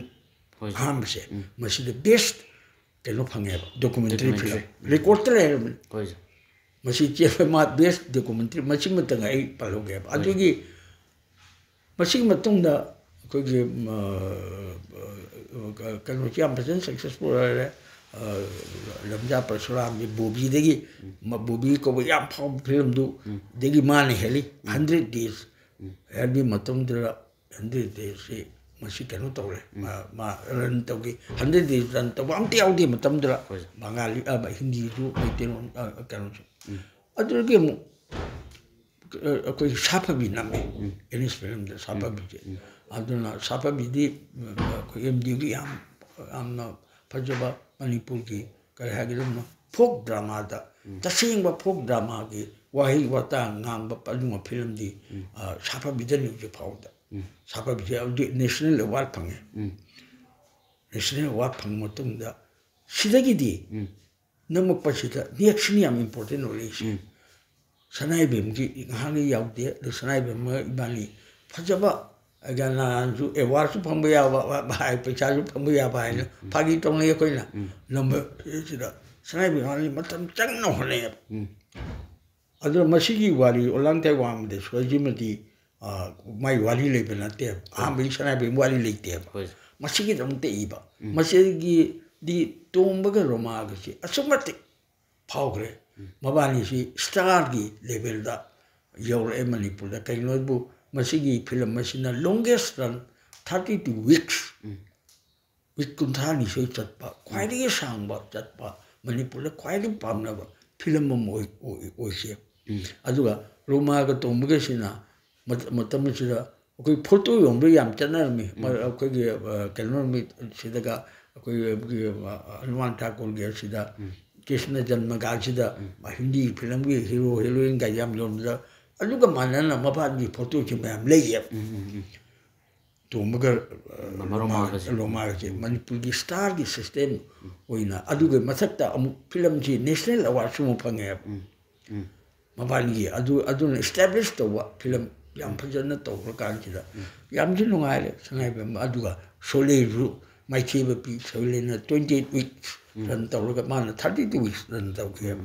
अहानबा से मसी द बेस्ट कनो फंगे डॉक्यूमेंट्री फिल्म रिकॉर्ड तले मसी चेफ मा बेस्ट डॉक्यूमेंट्री मसी मतंग आई पलोगे अदुगी मसी मतुंगदा कोई कनो याम फजन सक्सेसफुल है लमजा परशुराम जी बोबी देगी बोबी को याम फाउ फिल्म दु देगी माने हेली 100 डेज एबी मतम दरा 100 डेज से मसी कनो तौरे मा रन तौगी 100 डेज रन तब अमते आउदी मतम दरा बंगाली हिंदी दु मैतेन कनो अदुगे मु कोई साफबी नामे इनिस फिल्म द साफबी अदुना साफबी दी कोई एमडी याम आमना फजबा मणिपुर की कह फोक ड्रामा तसेंग फोक ड्रामा की वही वाता नाम पलुंग फिल्म दी साफा बिदनी जो फाउद साफा बिदे national award fungi national award फंग मतुंगदा सिदगी नमक पछिदा नेक्स्ट याम इंपोर्टेंट ओलेस सनाइबेम की हानि याउदे सनाइबेम इबानी फजबा अगना जो अवार्ड सु फंग या भाई पैसा सु फंग या भाई फागी तोंग ये कोइना नंबर सिदा सनाइबेम हानि मतम चंग न होने अदर मसीगी वाली ओलांग ते वाम दे सोजिमती माई वाली ले बनाते आ बी सनाइबेम वाली लेते मसीगी दमते इबा मसीगी दी तोंबगा रोमागसी असुमति फाउग्रे मबानी सी स्टार की लेवल दा ꯌꯧꯔꯛꯑꯦ ꯃꯅꯤꯄꯨꯔꯗ ꯀꯩꯅꯣꯕꯨ ꯃꯁꯤꯒꯤ ꯐꯤꯂꯝ ꯑꯁꯤꯅ ꯂꯣꯡꯒꯦꯁ ꯔꯟ 32 ꯋꯤꯛꯁ ꯋꯤꯛ 30 ꯆꯠꯄ ꯈ꯭ꯋꯥꯏꯗꯒꯤ ꯁꯥꯡꯕ ꯆꯠꯄ ꯃꯅꯤꯄꯨꯔꯗ ꯈ꯭ꯋꯥꯏꯗꯒꯤ ꯄꯥꯝꯅꯕ ꯐꯤꯂꯝ ꯑꯃ ꯑꯣꯏꯈꯤ ꯑꯗꯨꯒ ꯔꯣꯃꯥꯒ ꯇꯣꯝꯕꯒꯁꯤꯅ ꯃꯇꯝꯁꯤꯗ ꯑꯩꯈꯣꯏ ꯐꯣꯇꯣ ꯌꯣꯟꯕ ꯌꯥꯝ ꯆꯠꯅꯔꯝꯃꯤ ꯑꯩꯈꯣꯏꯒꯤ ꯀꯩꯅꯣ ꯅꯨꯃꯤꯠꯁꯤꯗꯒ ꯑꯩꯈꯣꯏꯒꯤ ꯍꯅꯨꯃꯥꯟ ꯊꯥꯀꯨꯔꯒꯤ ꯑꯁꯤꯗ ꯀ꯭ꯔꯤꯁꯅ ꯖꯟꯃꯒꯥꯁꯤꯗ ꯍꯤꯟꯗꯤ ꯐꯤꯂꯝꯒꯤ ꯍꯤꯔꯣ ꯍꯤꯔꯣꯏꯟꯒ ꯌꯥꯝ ꯌꯣꯟꯕꯗ ꯑꯗꯨꯒ ꯃꯥꯟꯅꯅ ꯃꯄꯥꯟꯒꯤ ꯐꯣꯇꯣꯁꯤ ꯃꯌꯥꯝ ꯂꯩꯌꯦꯕ ꯇꯣꯝꯕꯒ ꯔꯣꯃꯥꯒꯁꯦ ꯃꯅꯤꯄꯨꯔꯒꯤ ꯁ꯭ꯇꯥꯔꯒꯤ ꯁꯤꯁꯇꯦꯝ ꯑꯣꯏꯅ ꯑꯗꯨꯒ ꯃꯊꯛꯇ ꯑꯃꯨꯛ ꯐꯤꯂꯝꯁꯤ ꯅꯦꯁꯅꯦꯜ ꯑꯦꯋꯥꯔꯗꯁꯨ ꯑꯃꯨꯛ ꯐꯪꯉꯦꯕ ꯃꯄꯥꯟꯒꯤ ꯑꯗꯨꯅ ꯏꯁꯇꯦꯕ꯭ꯂꯤꯁ ꯇꯧꯕ ꯐꯤꯂꯝ ꯌꯥꯝ ꯐꯖꯅ ꯇꯧꯈ꯭ꯔ ꯀꯥꯟꯁꯤꯗ ꯌꯥꯝꯁꯨ ꯅꯨꯡꯉꯥꯏꯔꯦ ꯁꯉꯥꯏꯕꯦꯝꯕ ꯑꯗꯨꯒ ꯁꯣꯂꯦꯁꯨ ꯃꯥꯏꯊꯤꯕ ꯄꯤ ꯁꯣꯂꯦꯅ 28 ꯋꯤꯛꯁ ꯔꯟ ꯇꯧꯔꯒ ꯃꯥꯅ 32 ꯋꯤꯛꯁ ꯔꯟ ꯇꯧꯈꯤꯑꯕ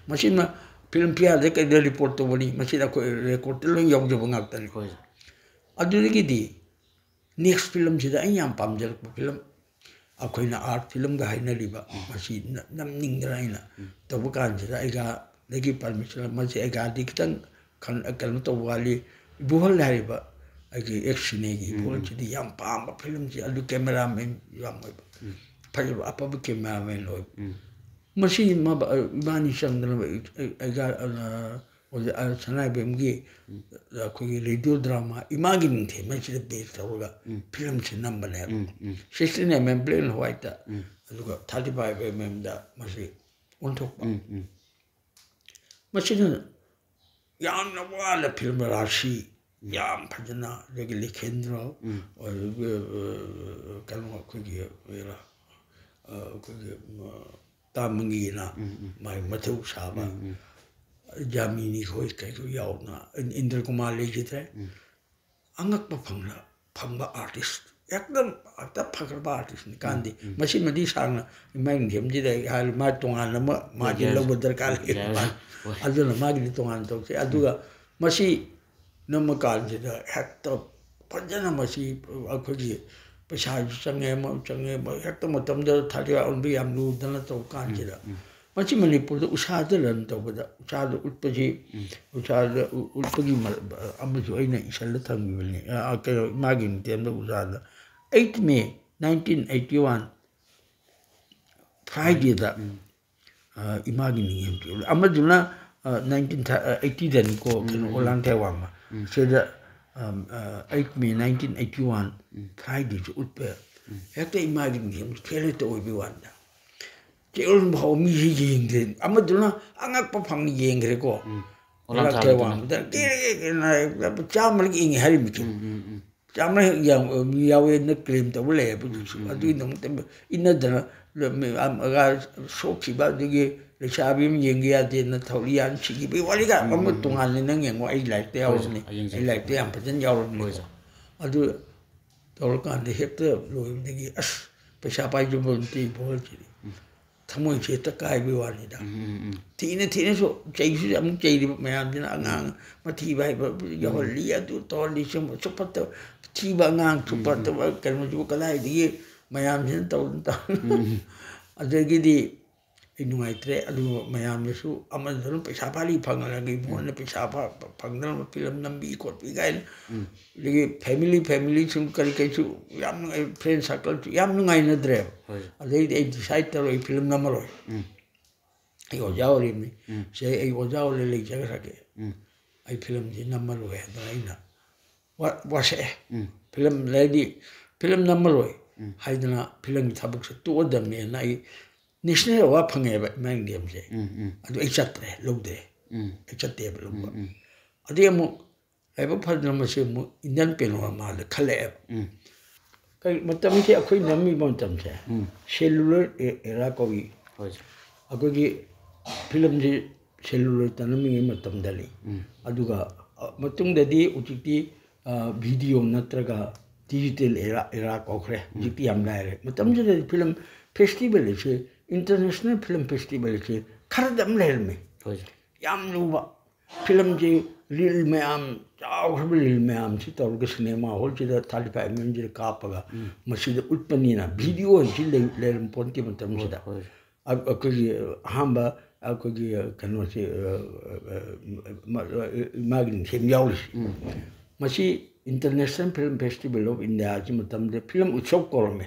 ꯃꯁꯤꯅ ꯐꯤꯂꯝ ꯐꯤꯌꯥꯔꯗ ꯀꯩꯗ ꯔꯤꯄꯣꯔꯠ ꯇꯧꯕꯅꯤ ꯃꯁꯤꯗ ꯑꯩꯈꯣꯏ ꯔꯦꯀꯣꯔꯠꯇ ꯂꯣꯏ ꯌꯥꯎꯖꯕ ꯉꯥꯛꯇꯅꯤ ꯑꯗꯨꯗꯒꯤꯗꯤ ꯅꯦꯛꯁ ꯐꯤꯂꯝꯁꯤꯗ ꯑꯩꯅ ꯌꯥꯝ ꯄꯥꯝꯖꯔꯛꯄ ꯐꯤꯂꯝ ꯑꯩꯈꯣꯏꯅ ꯑꯥꯔꯠ ꯐꯤꯂꯝꯒ ꯍꯥꯏꯅꯔꯤꯕ ꯃꯁꯤ ꯅꯝꯅꯤꯡꯗꯅ ꯑꯩꯅ ꯇꯧꯕ ꯀꯥꯟꯁꯤꯗ ꯑꯩꯒꯗꯒꯤ ꯄꯔꯃꯤꯁꯟ ꯃꯁꯤ ꯑꯩꯒꯗꯤ ꯈꯤꯇꯪ ꯀꯩꯅꯣ ꯇꯧꯕ ꯋꯥꯠꯂꯤ ꯏꯕꯨꯍꯜ ꯍꯥꯏꯔꯤꯕ ꯑꯩꯒꯤ ꯑꯦꯛꯁꯤꯅꯦꯒꯤ ꯏꯕꯨꯍꯜꯁꯤꯗꯤ ꯌꯥꯝ ꯄꯥꯝꯕ ꯐꯤꯂꯝꯁꯤ ꯑꯗꯨ ꯀꯦꯃꯦꯔꯥꯃꯦꯟ ꯌꯥꯝ ꯑꯣꯏꯕ ꯐꯖꯕ ꯑꯐꯕ ꯀꯦꯃꯦꯔꯥꯃꯦꯟ ꯑꯣꯏꯕ ꯃꯁꯤ ꯏꯕꯥꯅꯤ ꯆꯪꯗꯅ ꯁꯉꯥꯏꯕꯦꯝꯒꯤ ꯑꯩꯈꯣꯏꯒꯤ ꯔꯦꯗꯤꯑꯣ ꯗ꯭ꯔꯥꯃꯥ ꯏꯃꯥꯒꯤ ꯅꯤꯡꯊꯦꯝ ꯍꯥꯏꯁꯤꯗ ꯕꯦꯁ ꯇꯧꯔꯒ ꯐꯤꯂꯝꯁꯤ ꯅꯝꯕꯅꯦꯕ 16 mm ꯕ꯭ꯂꯦꯛ ꯑꯦꯟ ꯋꯥꯏꯠꯇ ꯑꯗꯨꯒ 35 mm ꯃꯁꯤ ꯑꯣꯟꯊꯣꯛꯄ ꯃꯁꯤꯅ ꯌꯥꯝꯅ ꯋꯥꯅ ꯐꯤꯂꯝ ꯔꯥꯁꯤ ꯌꯥꯝ ꯐꯖꯅ ꯑꯗꯒꯤ ꯂꯤꯈꯦꯟꯗ꯭ꯔ ꯑꯗꯒꯤ ꯀꯩꯅꯣ ꯑꯩꯈꯣꯏꯒꯤ ꯇꯥꯃꯪꯒꯤꯅ ꯃꯥꯒꯤ ꯃꯊꯧ ꯁꯥꯕ ꯖꯥꯃꯤꯅꯤ ꯈꯣꯏ ꯀꯩꯁꯨ ꯌꯥꯎꯅ ꯏꯟꯗ꯭ꯔ ꯀꯨꯃꯥꯔ ꯂꯩꯈꯤꯗ꯭ꯔꯦ ꯑꯉꯛꯄ ꯐꯪꯕ ꯑꯥꯔꯇꯤꯁ ꯍꯦꯛꯇ ꯐꯈ꯭ꯔꯕ ꯑꯥꯔꯇꯤꯁꯅꯤ ꯀꯥꯟꯗꯤ ꯃꯁꯤꯃꯗꯤ ꯁꯥꯡꯅ ꯏꯃꯥ ꯅꯤꯡꯊꯦꯝꯁꯤꯗ ꯃꯥ ꯇꯣꯉꯥꯟꯅ ꯑꯃ ꯃꯥꯒꯤ ꯂꯧꯕ ꯗꯔꯀꯥꯔ ꯂꯩ ꯑꯗꯨꯅ ꯃꯥꯒꯤꯗꯤ ꯇꯣꯉꯥꯟꯅ ꯇꯧꯁꯤ ꯑꯗꯨꯒ ꯃꯁꯤ ꯅꯝꯕ ꯀꯥꯟꯁꯤꯗ ꯍꯦꯛꯇ ꯐꯖꯅ ꯃꯁꯤ ꯑꯩꯈꯣꯏꯒꯤ ꯄꯩꯁꯥꯁꯨ ꯆꯪꯉꯦ ꯆꯪꯉꯦ ꯍꯦꯛꯇ ꯃꯇꯝꯗ ꯊꯥꯔꯤꯌꯥ ꯑꯣꯟꯕ ꯌꯥꯝ ꯂꯨꯗꯅ ꯇꯧꯕ ꯀꯥꯟꯁꯤꯗ ꯃꯁꯤ ꯃꯅꯤꯄꯨꯔꯗ ꯎꯁꯥꯗ ꯔꯟ ꯇꯧꯕꯗ ꯎꯁꯥꯗ ꯎꯠꯄꯁꯤ ꯎꯁꯥꯗ ꯎꯠꯄꯒꯤ ꯑꯃꯁꯨ ꯑꯩꯅ ꯏꯁꯜꯗ ꯊꯝꯈꯤꯕꯅꯤ ꯀꯩꯅꯣ ꯏꯃꯥꯒꯤ ꯅꯤꯡꯊꯦꯝꯗ ꯎꯁꯥꯗ 8 May 1981 ꯐ꯭ꯔꯥꯏꯗꯦꯗ ꯏꯃꯥꯒꯤ ꯅꯤꯡꯊꯦꯝ ꯑꯃꯗꯨꯅ 1980ꯗꯅꯤꯀꯣ ꯀꯩꯅꯣ ꯑꯣꯂꯥꯡꯊꯥꯏ ꯋꯥꯡꯃ ꯁꯤꯗ 8 May 1981 ꯐ꯭ꯔꯥꯏꯗꯦꯁꯨ ꯎꯠꯄ ꯍꯦꯛꯇ ꯏꯃꯥꯒꯤ ꯅꯤꯡꯊꯦꯝ ꯐꯦꯜ ꯍꯦꯛꯇ ꯑꯣꯏꯕꯒꯤ ꯋꯥꯅꯤꯗ ꯆꯦꯔꯣꯜ ꯐꯥꯎ ꯃꯤꯁꯤ ꯌꯦꯡꯗ꯭ꯔꯦ ꯑꯃꯗꯨꯅ ꯑꯉꯛꯄ ꯐꯪꯅ ꯌꯦꯡꯈ꯭ꯔꯦꯀꯣ ꯑꯣꯂꯥꯡꯊꯥꯏ ꯋꯥꯡꯃꯗ ꯆꯥꯝꯃꯔꯛ ꯌꯦꯡꯉꯦ ꯍꯥꯏꯔꯤꯕ ꯆꯥꯝꯃꯔꯛ ꯌꯥꯎꯋꯦꯅ ꯀ꯭ꯂꯦꯝ ꯇꯧꯕ ꯂꯩꯌꯦꯕ ꯑꯗꯨꯒꯤꯗꯃꯛꯇ ꯏꯟꯅꯗꯅ ꯁꯣꯛꯈꯤꯕ ꯑꯗꯨꯒꯤ ꯂꯩꯁꯥꯕꯤ ꯑꯃ ꯌꯦꯡꯒꯦ ꯌꯥꯗꯦꯅ ꯊꯧꯔꯤ ꯌꯥꯝ ꯁꯤꯈꯤꯕꯒꯤ ꯋꯥꯔꯤꯒ ꯑꯃ ꯇꯣꯉꯥꯟꯅ ꯅꯪ ꯌꯦꯡꯉꯣ ꯑꯩ ꯂꯥꯏꯔꯤꯛꯇ ꯌꯥꯎꯔꯕꯅꯤ ꯑꯩ ꯂꯥꯏꯔꯤꯛꯇ ꯌꯥꯝ ꯐꯖꯅ ꯌꯥꯎꯔꯕꯅꯤ ꯑꯗꯨ ꯇꯧꯔꯀꯥꯟꯗ ꯍꯦꯛꯇ ꯂꯣꯏꯕꯗꯒꯤ ꯑꯁ ꯄꯩꯁꯥ ꯄꯥꯏꯖꯕ ꯅꯠꯇꯦ ꯏꯕꯨꯍꯜꯁꯤꯗꯤ ꯊꯃꯣꯏꯁꯤ ꯍꯦꯛꯇ ꯀꯥꯏꯕꯒꯤ ꯋꯥꯅꯤꯗ ꯊꯤꯅꯁꯨ ꯆꯩꯁꯨ ꯑꯃꯨꯛ ꯆꯩꯔꯤꯕ ꯃꯌꯥꯝꯁꯤꯅ ꯑꯉꯥꯡ ꯃꯊꯤꯕ ꯍꯥꯏꯕ ꯌꯥꯎꯍꯜꯂꯤ ꯑꯗꯨ ꯇꯧꯍꯜꯂꯤ ꯁꯨꯐꯠꯇꯕ ꯊꯤꯕ ꯑꯉꯥꯡ ꯁꯨꯐꯠꯇꯕ ꯀꯩꯅꯣꯁꯤꯕꯨ ꯀꯗꯥꯏꯗꯒꯤ ꯃꯌꯥꯝꯁꯤꯅ ꯇꯧꯗꯅ ꯑꯗꯒꯤꯗꯤ ꯑꯩ ꯅꯨꯡꯉꯥꯏꯇ꯭ꯔꯦ ꯑꯗꯨꯒ ꯃꯌꯥꯝꯅꯁꯨ ꯑꯃꯗꯨꯅ ꯄꯩꯁꯥ ꯐꯥꯔꯤ ꯐꯪꯉꯒ ꯏꯕꯨꯡꯉꯣꯅ ꯄꯩꯁꯥ ꯐꯪꯗꯅꯕ ꯐꯤꯂꯝ ꯅꯝꯕꯤ ꯈꯣꯠꯄꯤ ꯀꯥꯏꯅ ꯑꯗꯒꯤ ꯐꯦꯃꯤꯂꯤ ꯁꯨꯝ ꯀꯩꯁꯨ ꯌꯥꯝ ꯅꯨꯡꯉꯥꯏ ꯐ꯭ꯔꯦꯟ ꯁꯥꯔꯀꯜꯁꯨ ꯌꯥꯝ ꯅꯨꯡꯉꯥꯏꯅꯗ꯭ꯔꯦꯕ ꯑꯗꯩꯗꯤ ꯑꯩ ꯗꯤꯁꯥꯏꯠ ꯇꯧꯔ ꯑꯩ ꯐꯤꯂꯝ ꯅꯝꯃꯔꯣꯏ ꯑꯩ ꯑꯣꯖꯥ ꯑꯣꯏꯔꯤꯕꯅꯤ ꯁꯤ ꯑꯩ ꯑꯣꯖꯥ ꯑꯣꯏꯔ ꯂꯩꯖꯈ꯭ꯔꯒꯦ ꯑꯩ ꯐꯤꯂꯝꯁꯤ ꯅꯝꯃꯔꯣꯏ ꯍꯥꯏꯗꯅ ꯑꯩꯅ ꯋꯥꯁꯛꯑꯦ ꯐꯤꯂꯝ ꯂꯩꯗꯤ ꯐꯤꯂꯝ ꯅꯝꯃꯔꯣꯏ ꯍꯥꯏꯗꯅ ꯐꯤꯂꯝꯒꯤ ꯊꯕꯛꯁꯦ ꯇꯣꯛꯑꯗꯕꯅꯦꯅ ꯑꯩ ꯅꯦꯁꯅꯦꯜ ꯑꯦꯋꯥꯔꯗ ꯐꯪꯉꯦꯕ ꯏꯃꯥ ꯅꯤꯡꯊꯦꯝꯁꯦ ꯑꯗꯨ ꯑꯩ ꯆꯠꯇ꯭ꯔꯦ ꯂꯧꯗ꯭ꯔꯦ ꯑꯩ ꯆꯠꯇꯦꯕ ꯂꯧꯕ ꯑꯗꯩ ꯑꯃꯨꯛ ꯂꯥꯏꯕꯛ ꯐꯗꯅ ꯃꯁꯤ ꯑꯃꯨꯛ ꯏꯟꯗꯤꯌꯟ ꯄꯦꯅꯣꯔꯥꯃꯥꯗ ꯈꯜꯂꯛꯑꯦꯕ ꯃꯇꯝꯁꯦ ꯑꯩꯈꯣꯏ ꯅꯝꯃꯤꯕ ꯃꯇꯝꯁꯦ ꯁꯦꯂꯨꯂꯔ ꯑꯦꯔꯥ ꯀꯧꯏ ꯑꯩꯈꯣꯏꯒꯤ ꯐꯤꯂꯝꯁꯤ ꯁꯦꯂꯨꯂꯔꯗ ꯅꯝꯃꯤꯉꯩ ꯃꯇꯝꯗꯅꯤ ꯑꯗꯨꯒ ꯃꯇꯨꯡꯗꯗꯤ ꯍꯧꯖꯤꯛꯇꯤ ꯚꯤꯗꯤꯑꯣ ꯅꯠꯇ꯭ꯔꯒ ꯗꯤꯖꯤꯇꯦꯜ ꯑꯦꯔꯥ ꯀꯧꯈ꯭ರೆ ꯍꯧꯖꯤꯛꯇꯤ ꯌꯥꯝ ꯂꯥꯏꯔꯦ ꯃꯇꯝꯁꯤꯗꯗꯤ ꯐꯤꯂꯝ ꯐꯦꯁꯇꯤꯚꯦꯜ ꯑꯁꯤ ꯏꯟꯇꯔꯅꯦꯁꯅꯦꯜ ꯐꯤꯂꯝ ꯐꯦꯁꯇꯤꯚꯦꯜ ꯑꯁꯤ ꯈꯔꯗ ꯑꯃ ꯂꯩꯔꯝꯃꯤ ꯌꯥꯝ ꯂꯨꯕ ꯐꯤꯂꯝꯁꯤ ꯔꯤꯜ ꯃꯌꯥꯝ ꯆꯥꯎꯈ꯭ꯔꯕ ꯔꯤꯜ ꯃꯌꯥꯝꯁꯤ ꯇꯧꯔꯒ ꯁꯤꯅꯦꯃꯥ ꯍꯣꯜꯁꯤꯗ 35 mmꯁꯤꯗ ꯀꯥꯞꯄꯒ ꯃꯁꯤꯗ ꯎꯠꯄꯅꯤꯅ ꯚꯤꯗꯤꯑꯣ ꯑꯁꯤ ꯂꯩꯔꯝ ꯄꯣꯟꯇꯦ ꯃꯇꯝꯁꯤꯗ ꯑꯩꯈꯣꯏꯒꯤ ꯑꯍꯥꯟꯕ ꯑꯩꯈꯣꯏꯒꯤ ꯀꯩꯅꯣꯁꯤ ꯃꯥꯒꯤ ꯊꯦꯝ ꯌꯥꯎꯔꯤꯁꯤ ꯃꯁꯤ ꯏꯟꯇꯔꯅꯦꯁꯅꯦꯜ ꯐꯤꯂꯝ ꯐꯦꯁꯇꯤꯚꯦꯜ ꯑꯣꯐ ꯏꯟꯗꯤꯌꯥꯁꯤ ꯃꯇꯝꯗ ꯐꯤꯂꯝ ꯎꯠꯁꯕ ꯀꯧꯔꯝꯃꯦ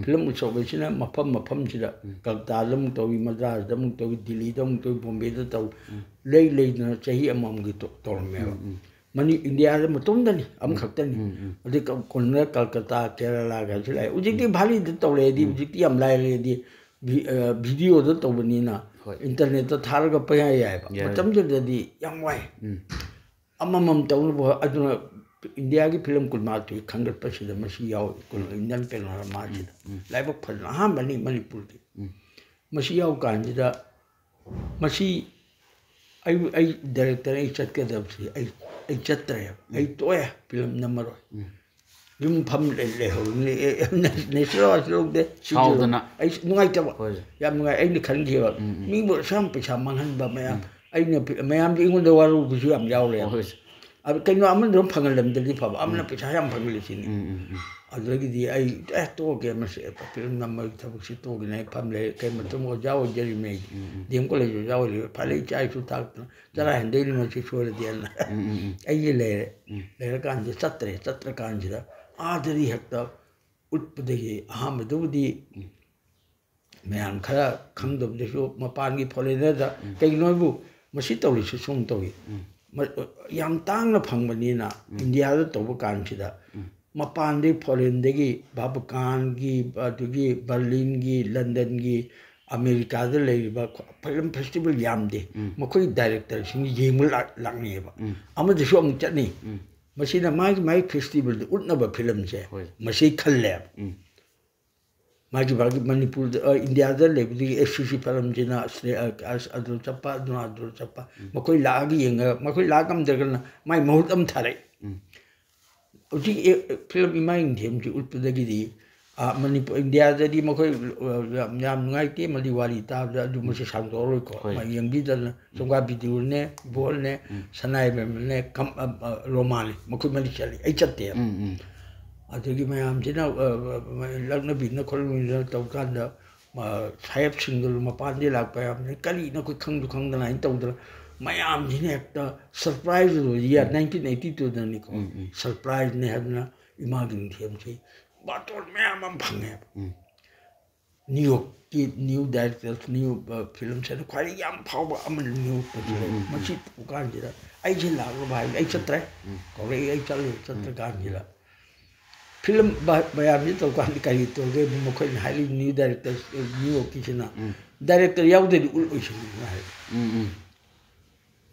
ꯐꯤꯂꯝ ꯎꯠꯁꯕ ꯑꯁꯤꯅ ꯃꯐꯝꯁꯤꯗ ꯀꯜꯀꯇꯥꯗ ꯑꯃꯨꯛ ꯇꯧꯏ ꯃദ്ꯔꯥꯁꯗ ꯑꯃꯨꯛ ꯇꯧꯏ ꯗꯤꯜꯂꯤꯗ ꯑꯃꯨꯛ ꯇꯧꯏ ꯕꯣꯝꯕꯦꯗ ꯇꯧꯏ ꯂꯩꯗꯅ ꯆꯍꯤ ꯑꯃꯃꯝꯒꯤ ꯇꯧꯔꯝꯃꯦꯕ ꯏꯟꯗꯤꯌꯥꯗ ꯃꯇꯣꯝꯗꯅꯤ ꯑꯃꯈꯛꯇꯅꯤ ꯑꯗꯩ ꯀꯣꯟꯅ ꯀꯜꯀꯇꯥ ꯀꯦꯔꯂꯥꯒꯁꯤ ꯂꯥꯛꯑꯦ ꯍꯧꯖꯤꯛꯇꯤ ꯚꯥꯂꯤꯗ ꯇꯧꯔꯦꯗꯤ ꯍꯧꯖꯤꯛꯇꯤ ꯌꯥꯝ ꯂꯥꯏꯔꯦꯗꯤ ꯚꯤꯗꯤꯑꯣꯗ ꯇꯧꯕꯅꯤꯅ ꯏꯟꯇꯔꯅꯦꯠꯇ ꯊꯥꯔꯒ ꯄꯌꯥ ꯌꯥꯏꯕ ꯃꯇꯝꯗꯨꯗꯗꯤ ꯌꯥꯝ ꯋꯥꯏ ꯑꯃꯃꯝ ꯇꯧꯅꯕ ꯑꯗꯨꯅ ꯏꯟꯗꯤꯌꯥꯒꯤ ꯐꯤꯂꯝ ꯀꯨꯟꯃꯥꯊꯣꯏ ꯈꯟꯒꯠꯄꯁꯤꯗ ꯃꯁꯤ ꯌꯥꯎꯏ ꯏꯟꯗꯤꯌꯟ ꯄꯦꯅꯣꯔꯥꯃꯥꯁꯤꯗ ꯂꯥꯏꯕꯛ ꯐꯗꯅ ꯑꯍꯥꯟꯕꯅꯤ ꯃꯅꯤꯄꯨꯔꯗꯤ ꯃꯁꯤ ꯌꯥꯎ ꯀꯥꯟꯁꯤꯗ ꯃꯁꯤ ꯑꯩ ꯗꯥꯏꯔꯦꯛꯇꯔ ꯑꯩ ꯆꯠꯀꯗꯕꯁꯤ ꯑꯩ ꯆꯠꯇ꯭ꯔꯦꯕ ꯑꯩ ꯇꯣꯛꯑꯦ ꯐꯤꯂꯝ ꯅꯝꯃꯔꯣꯏ ꯌꯨꯝ ꯐꯝ ꯂꯩꯍꯧꯔꯦ ꯅꯦꯆꯔꯦꯜ ꯑꯥꯔꯠꯁ ꯂꯧꯗꯦ ꯁꯥꯎꯗꯅ ꯑꯩ ꯅꯨꯡꯉꯥꯏꯇꯕ ꯌꯥꯝ ꯅꯨꯡꯉꯥꯏ ꯑꯩꯅ ꯈꯟꯈꯤꯕ ꯃꯤꯕꯨ ꯑꯁꯥꯝ ꯄꯩꯁꯥ ꯃꯥꯡꯍꯟꯕ ꯑꯩꯅ ꯃꯌꯥꯝꯗꯤ ꯑꯩꯉꯣꯟꯗ ꯋꯥꯔꯧꯕꯁꯨ ꯌꯥꯝ ꯌꯥꯎꯔꯦꯕ ꯑꯗꯨ ꯀꯩꯅꯣ ꯑꯃꯗ ꯐꯪꯍꯜꯂꯝꯗ꯭ꯔꯗꯤ ꯐꯕ ꯑꯃꯅ ꯄꯩꯁꯥ ꯌꯥꯝ ꯐꯪꯍꯜꯂꯤꯁꯤꯅꯤ ꯑꯗꯨꯗꯒꯤꯗꯤ ꯑꯩ ꯇꯣꯛꯑꯒꯦ ꯃꯁꯤ ꯐꯤꯂꯝ ꯅꯝꯕꯒꯤ ꯊꯕꯛꯁꯤ ꯇꯣꯛꯒꯦꯅ ꯑꯩ ꯐꯝ ꯂꯩ ꯀꯩ ꯃꯇꯝ ꯑꯣꯖꯥ ꯑꯣꯏꯖꯔꯤꯕꯅꯤ ꯑꯩ ꯗꯤ ꯑꯦꯝ ꯀꯣꯂꯦꯖ ꯑꯣꯖꯥ ꯑꯣꯏꯔꯤꯕ ꯐꯔꯦ ꯏꯆꯥ ꯏꯁꯨ ꯇꯥꯛꯇꯅ ꯆꯔꯥ ꯍꯦꯟꯗꯣꯏꯅꯤ ꯃꯁꯤ ꯁꯣꯏꯔꯗꯤꯅ ꯑꯩꯁꯦ ꯂꯩꯔꯀꯥꯟꯁꯤꯗ ꯆꯠꯇ꯭ꯔꯀꯥꯟꯁꯤꯗ ꯑꯥꯗꯗꯤ ꯍꯦꯛꯇ ꯎꯠꯄꯗꯒꯤ ꯑꯍꯥꯟꯕꯗꯕꯨꯗꯤ ꯃꯌꯥꯝ ꯈꯔ ꯈꯪꯗꯕꯗꯁꯨ ꯃꯄꯥꯟꯒꯤ ꯐꯣꯔꯦꯅꯔꯗ ꯀꯩꯒꯤꯅꯣ ꯍꯥꯏꯕꯨ ꯃꯁꯤ ꯇꯧꯔꯤꯁꯤ ꯁꯨꯝ ꯇꯧꯏ ꯌꯥꯝ ꯇꯥꯡꯅ ꯐꯪꯕꯅꯤꯅ ꯏꯟꯗꯤꯌꯥꯗ ꯇꯧꯕ ꯀꯥꯟꯁꯤꯗ ꯃꯄꯥꯟꯗꯒꯤ ꯐꯣꯔꯦꯟꯗꯒꯤ ꯀꯥꯟꯒꯤ ꯑꯗꯨꯒꯤ ꯕꯔꯂꯤꯟꯒꯤ ꯂꯟꯗꯟꯒꯤ ꯑꯃꯦꯔꯤꯀꯥꯗ ꯂꯩꯔꯤꯕ ꯐꯤꯂꯝ ꯐꯦꯁꯇꯤꯚꯦꯜ ꯌꯥꯝꯗꯦ ꯃꯈꯣꯏ ꯗꯥꯏꯔꯦꯛꯇꯔꯁꯤꯡ ꯌꯦꯡꯕ ꯂꯥꯛꯅꯩꯑꯕ ꯑꯃꯗꯁꯨ ꯑꯃꯨꯛ ꯆꯠꯅꯤ ꯃꯁꯤꯅ ꯃꯥꯒꯤ ꯐꯦꯁꯇꯤꯚꯦꯜꯗ ꯎꯠꯅꯕ ꯐꯤꯂꯝꯁꯦ ꯃꯁꯤ ꯈꯜꯂꯦꯕ ꯃꯥꯒꯤ ꯃꯅꯤꯄꯨꯔꯗ ꯏꯟꯗꯤꯌꯥꯗ ꯂꯩꯕꯗꯒꯤ SCC ꯐꯤꯂꯝꯁꯤꯅ ꯑꯗꯨ ꯆꯠꯄ ꯑꯗꯨ ꯆꯠꯄ ꯃꯈꯣꯏ ꯂꯥꯛꯑꯒ ꯌꯦꯡꯉꯒ ꯃꯈꯣꯏ ꯂꯥꯛ ꯉꯝꯗ꯭ꯔꯒꯅ ꯃꯥꯏ ꯃꯍꯨꯠ ꯑꯃ ꯊꯥꯔꯛꯏ ꯍꯧꯖꯤꯛ ꯐꯤꯂꯝ ꯏꯃꯥ ꯏꯪꯊꯦꯝꯁꯤ ꯎꯠꯄꯗꯒꯤꯗꯤ ꯃꯅꯤꯄꯨꯔ ꯏꯟꯗꯤꯌꯥꯗꯗꯤ ꯃꯈꯣꯏ ꯌꯥꯝ ꯅꯨꯡꯉꯥꯏꯇꯦ ꯃꯗꯤ ꯋꯥꯔꯤ ꯇꯥꯕꯗ ꯑꯗꯨ ꯃꯁꯤ ꯁꯥꯡꯗꯣꯛꯑꯔꯣꯏꯀꯣ ꯌꯦꯡꯕꯤꯗꯅ ꯆꯣꯡꯒꯥ ꯕꯤꯗꯨꯔꯅꯦ ꯕꯣꯜꯅꯦ ꯁꯅꯥꯏꯕꯦꯝꯕꯅꯦ ꯔꯣꯃꯥꯅꯦ ꯃꯈꯣꯏ ꯃꯔꯤ ꯆꯠꯂꯤ ꯑꯩ ꯆꯠꯇꯦꯕ ꯑꯗꯨꯒꯤ ꯃꯌꯥꯝꯁꯤꯅ ꯂꯛꯅꯕꯤꯅ ꯈꯣꯠꯂꯕꯤꯅ ꯇꯧꯀꯥꯟꯗ ꯁꯥꯍꯦꯕꯁꯤꯡꯗꯨ ꯃꯄꯥꯟꯗꯒꯤ ꯂꯥꯛꯄ ꯌꯥꯝꯅ ꯀꯔꯤꯅꯣ ꯑꯩꯈꯣꯏ ꯈꯪꯗꯅ ꯑꯩꯅ ꯇꯧꯗꯅ ꯃꯌꯥꯝꯁꯤꯅ ꯍꯦꯛꯇ ꯁꯔꯄ꯭ꯔꯥꯏꯖ ꯑꯣꯏ 1982ꯗꯅꯤꯀꯣ ꯁꯔꯄ꯭ꯔꯥꯏꯖꯅꯦ ꯍꯥꯏꯗꯅ ꯏꯃꯥꯒꯤ ꯅꯤꯡꯊꯦꯝꯁꯤ ꯕꯥꯇꯣꯟ ꯃꯌꯥꯝ ꯑꯃ ꯐꯪꯉꯦꯕ ꯅ꯭ꯌꯨ ꯌꯣꯔꯛꯀꯤ ꯅ꯭ꯌꯨ ꯗꯥꯏꯔꯦꯛꯇꯔ ꯅ꯭ꯌꯨ ꯐꯤꯂꯝꯁꯤꯗ ꯈ꯭ꯋꯥꯏꯗꯒꯤ ꯌꯥꯝ ꯐꯥꯎꯕ ꯑꯃꯅ ꯅ꯭ꯌꯨ ꯌꯣꯔꯛꯇ ꯃꯁꯤ ꯇꯧꯀꯥꯟꯁꯤꯗ ꯑꯩꯁꯦ ꯂꯥꯛꯂꯨꯕ ꯍꯥꯏꯕꯗꯤ ꯑꯩ ꯆꯠꯇ꯭ꯔꯦ ꯀꯧꯔꯛꯏ ꯑꯩ ꯆꯠꯇ꯭ꯔꯀꯥꯟꯁꯤꯗ ꯐꯤꯂꯝ ꯃꯌꯥꯝꯁꯤ ꯇꯧꯀꯥꯟꯗ ꯀꯔꯤ ꯇꯧꯒꯦ ꯃꯈꯣꯏꯅ ꯍꯥꯏꯔꯤ ꯅ꯭ꯌꯨ ꯗꯥꯏꯔꯦꯛꯇꯔ ꯅ꯭ꯌꯨ ꯌꯣꯔꯛꯀꯤꯁꯤꯅ ꯗꯥꯏꯔꯦꯛꯇꯔ ꯌꯥꯎꯗ꯭ꯔꯗꯤ ꯎꯠꯂꯣꯏꯁꯤꯅ ꯍꯥꯏ